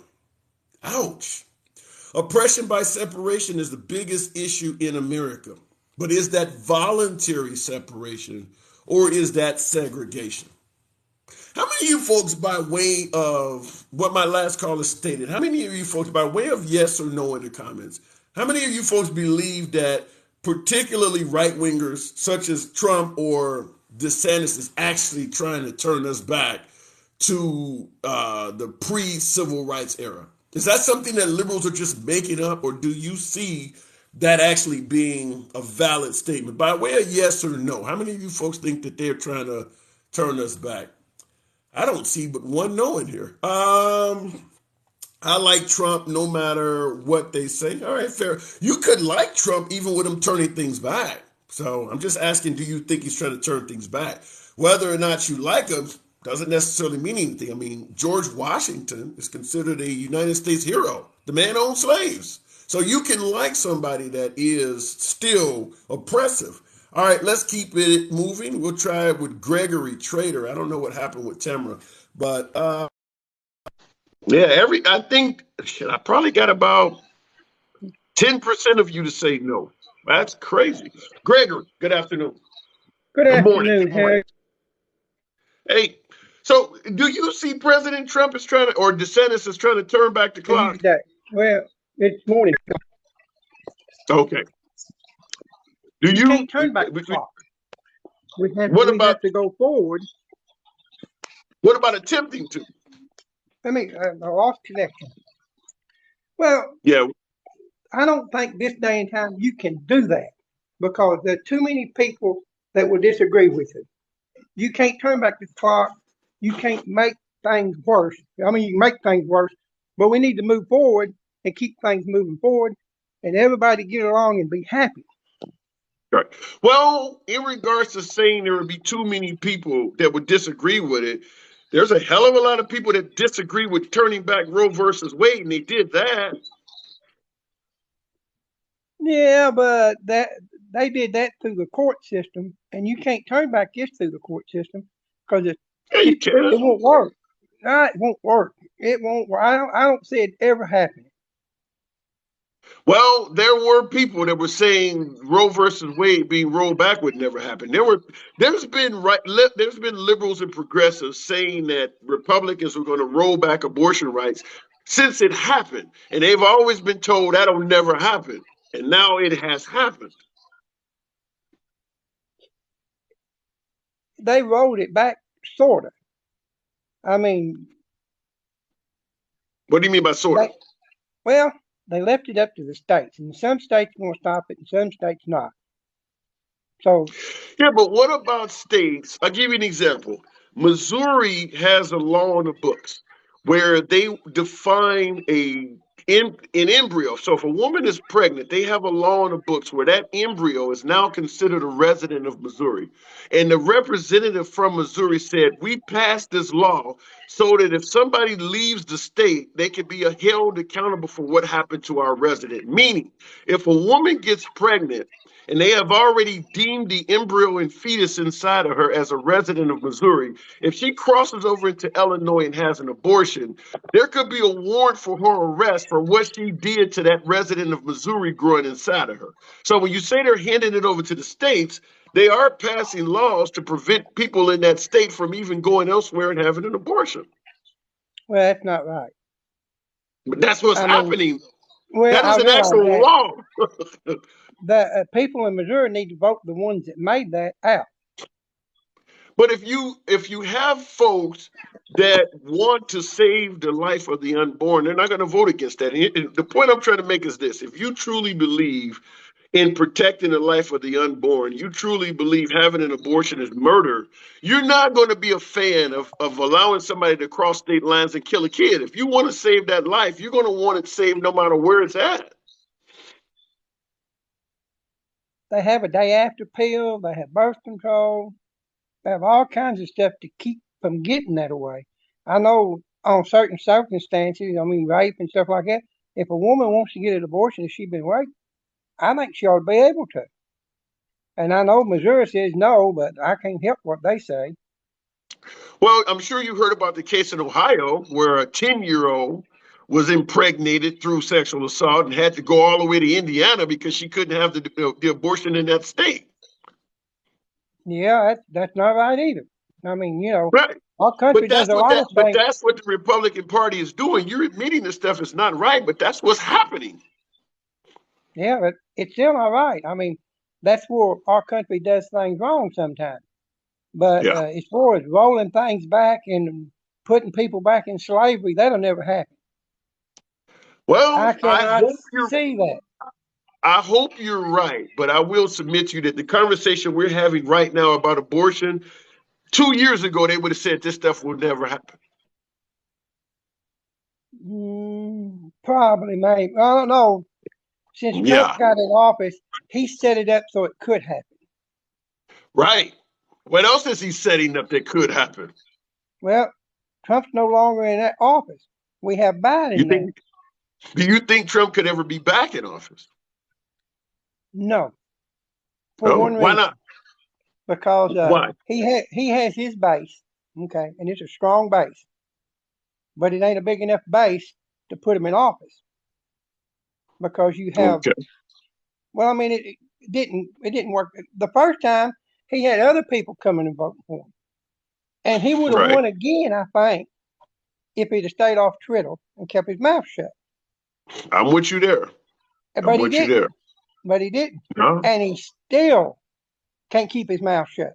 Ouch. Oppression by separation is the biggest issue in America. But is that voluntary separation or is that segregation? How many of you folks, by way of what my last caller stated, how many of you folks, by way of yes or no in the comments, how many of you folks believe that particularly right wingers such as Trump or DeSantis is actually trying to turn us back to the pre-civil rights era? Is that something that liberals are just making up, or do you see that actually being a valid statement? By way of yes or no, how many of you folks think that they're trying to turn us back? I don't see but one no in here. I like Trump no matter what they say. All right, fair. You could like Trump even with him turning things back. So I'm just asking, do you think he's trying to turn things back? Whether or not you like him doesn't necessarily mean anything. I mean, George Washington is considered a United States hero. The man owned slaves. So you can like somebody that is still oppressive. All right, let's keep it moving. We'll try it with Gregory Trader. I don't know what happened with Tamara, but yeah, I think shit, I probably got about 10% of you to say no. That's crazy. Gregory, good afternoon. Good Good morning. afternoon, Harry. Hey, so do you see President Trump is trying to, or DeSantis is trying to turn back the How are you clock? today? Well, it's morning. Okay. Do You you, can't turn back the clock. We what about, have to go forward. what about attempting to? I mean, I lost connection. Well, Yeah. I don't think this day and time you can do that because there are too many people that will disagree with it. You can't turn back the clock. You can't make things worse. I mean, you can make things worse, but we need to move forward and keep things moving forward and everybody get along and be happy. Right. Well, in regards to saying there would be too many people that would disagree with it, there's a hell of a lot of people that disagree with turning back Roe versus Wade, and they did that. Yeah, but they did that through the court system, and you can't turn back this through the court system because Yeah, you can. it won't work. It won't work. It won't work. I don't see it ever happening. Well, there were people that were saying Roe versus Wade being rolled back would never happen. There's been liberals and progressives saying that Republicans were going to roll back abortion rights since it happened, and they've always been told that'll never happen, and now it has happened. They rolled it back, sort of. I mean, What do you mean by sort of? well, they left it up to the states, and some states want to stop it, and some states not. So Yeah, but what about states? I'll give you an example. Missouri has a law in the books where they define an embryo. So if a woman is pregnant, they have a law in the books where that embryo is now considered a resident of Missouri. And the representative from Missouri said, we passed this law so that if somebody leaves the state, they can be held accountable for what happened to our resident. Meaning, if a woman gets pregnant, and they have already deemed the embryo and fetus inside of her as a resident of Missouri. If she crosses over into Illinois and has an abortion, there could be a warrant for her arrest for what she did to that resident of Missouri growing inside of her. So when you say they're handing it over to the states, they are passing laws to prevent people in that state from even going elsewhere and having an abortion. well, that's not right. But that's what's happening. Well, That I is an realize actual law. the people in Missouri need to vote the ones that made that out. But if you have folks that want to save the life of the unborn, they're not going to vote against that. And the point I'm trying to make is this: if you truly believe in protecting the life of the unborn, you truly believe having an abortion is murder, you're not going to be a fan of allowing somebody to cross state lines and kill a kid. If you want to save that life, you're going to want it saved no matter where it's at. They have a day after pill. They have birth control. They have all kinds of stuff to keep from getting that away. I know on certain circumstances, I mean, rape and stuff like that, if a woman wants to get an abortion if she's been raped, I think she ought to be able to. And I know Missouri says no, but I can't help what they say. Well, I'm sure you heard about the case in Ohio where a 10-year-old was impregnated through sexual assault and had to go all the way to Indiana because she couldn't have the abortion in that state. Yeah, that's not right either. I mean, Right. our country does a lot of But things. that's what the Republican Party is doing. You're admitting this stuff is not right, but that's what's happening. Yeah, but it's still not right. I mean, that's where our country does things wrong sometimes. But Yeah. as far as rolling things back and putting people back in slavery, that'll never happen. I Well, cannot see that. I hope you're right, but I will submit to you that the conversation we're having right now about abortion, 2 years ago, they would have said this stuff will never happen. Probably, maybe. I don't know. Since Trump got in office, he set it up so it could happen. Right. What else is he setting up that could happen? Well, Trump's no longer in that office. We have You Biden now. think? Do you think Trump could ever be back in office? No, for Oh, one why reason, not? because Why? he has his base, okay, and it's a strong base, but it ain't a big enough base to put him in office because you have. Okay. Well, I mean, it didn't work the first time. He had other people coming and voting for him, and he would have Right. won again, I think, if he'd have stayed off Twitter and kept his mouth shut. I'm with you there. I'm But he with you didn't. there. But he didn't, No. and he still can't keep his mouth shut.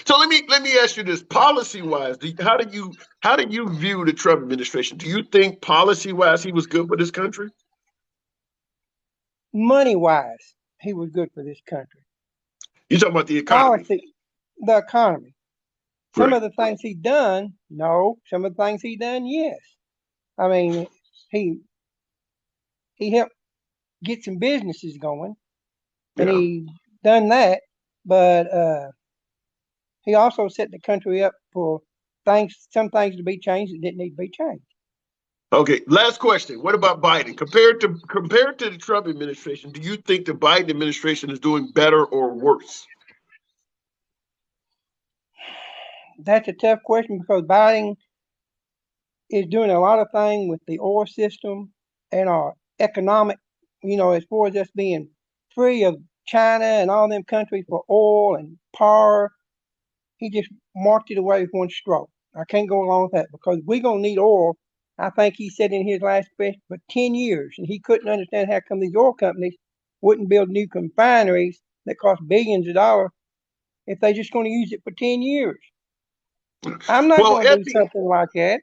So let me ask you this: policy wise, how do you view the Trump administration? Do you think policy wise he was good for this country? Money wise, he was good for this country. You talking about the economy, Policy, the economy. Some right? of the things he done, no. Some of the things he done, yes. I mean, he he helped get some businesses going, and Yeah. he done that. But he also set the country up for some things to be changed that didn't need to be changed. Okay. Last question: what about Biden compared to the Trump administration? Do you think the Biden administration is doing better or worse? That's a tough question because Biden is doing a lot of things with the oil system and our economic, as far as us being free of China and all them countries for oil and power. He just marked it away with one stroke. I can't go along with that because we're going to need oil. I think he said in his last speech for 10 years, and he couldn't understand how come these oil companies wouldn't build new refineries that cost billions of dollars if they're just going to use it for 10 years. I'm not Well, going to at do the something like that.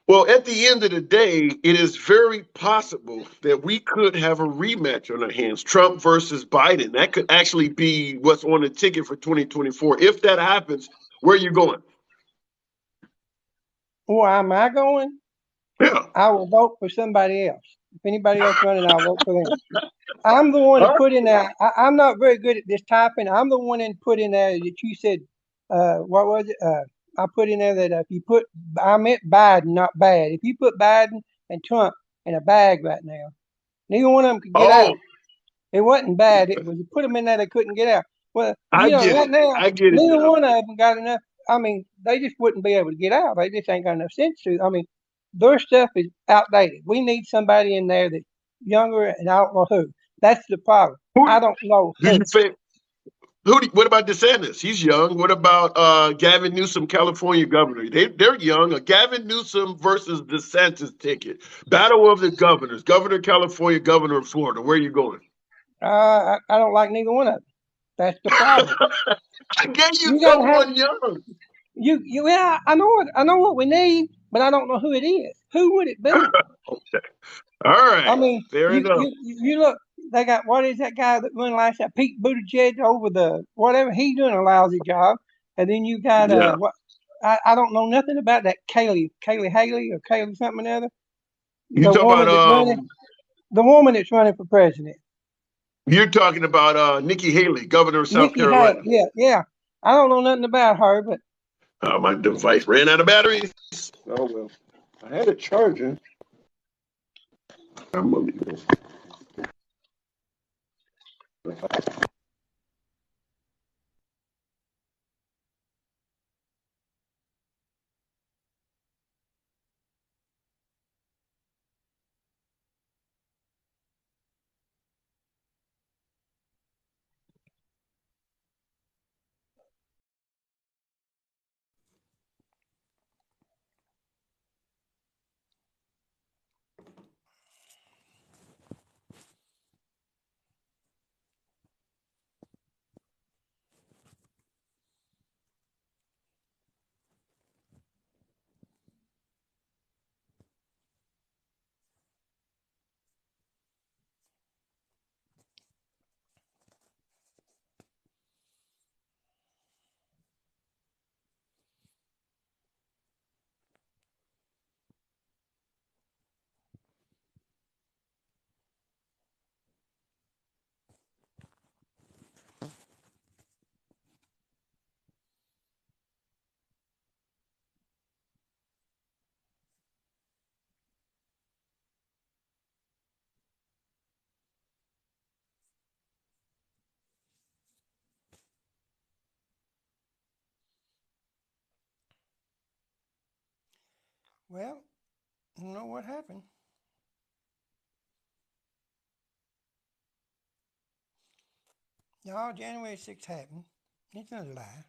Well, at the end of the day, it is very possible that we could have a rematch on our hands, Trump versus Biden. That could actually be what's on the ticket for 2024. If that happens, where are you going? Where am I going? Yeah. I will vote for somebody else. If anybody else running, I'll vote for them. I'm the one that Huh? put in there. I'm not very good at this typing. I'm the one that put in there that you said, what was it? I put in there that if you put, I meant Biden, not bad. If you put Biden and Trump in a bag right now, neither one of them could get out. Oh, It wasn't bad. It was you put them in there, they couldn't get out. Well, I get right it. now, I get it neither now. one of them got enough. I mean, they just wouldn't be able to get out. They just ain't got enough sense to. I mean, their stuff is outdated. We need somebody in there that's younger, and I don't know who. That's the problem. Who I don't know do you who. think? What about DeSantis? He's young. What about Gavin Newsom, California governor? They're young. A Gavin Newsom versus DeSantis ticket. Battle of the governors. Governor of California, governor of Florida. Where are you going? I don't like neither one of them. That's the problem. I gave you You got to have someone young. you. Yeah, I know it. I know what we need, but I don't know who it is. Who would it be? Okay. All I right. mean, Fair enough. you look. They got what is that guy that run last that Pete Buttigieg over the whatever he's doing a lousy job, and then you got Yeah. what I don't know nothing about that Kaylee Haley or Kaylee something or other. You The talk about woman that's running the woman that's running for president, you're talking about Nikki Haley, governor of South Nikki Haley. Carolina. Yeah, yeah. I don't know nothing about her, but My device ran out of batteries. Oh well. I had a charger. I'm gonna leave it. Well, you know what happened? Y'all, January 6th happened. It's not a lie.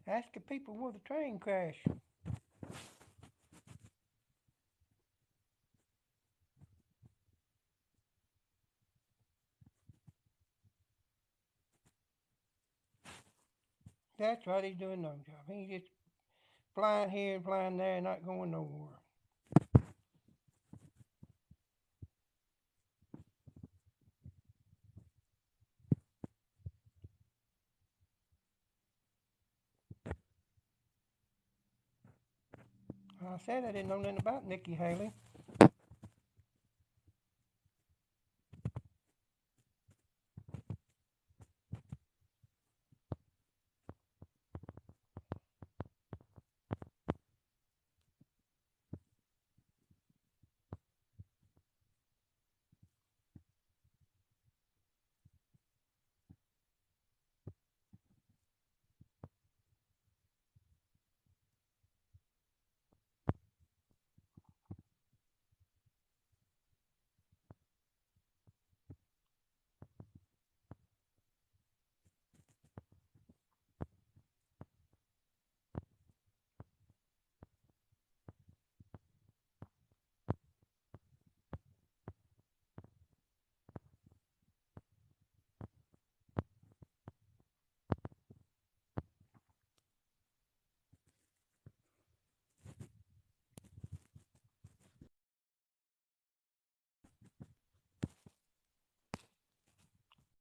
Ask the people where the train crashed. That's right, he's doing no job. He's just flying here and flying there and not going nowhere. I said I didn't know nothing about Nikki Haley.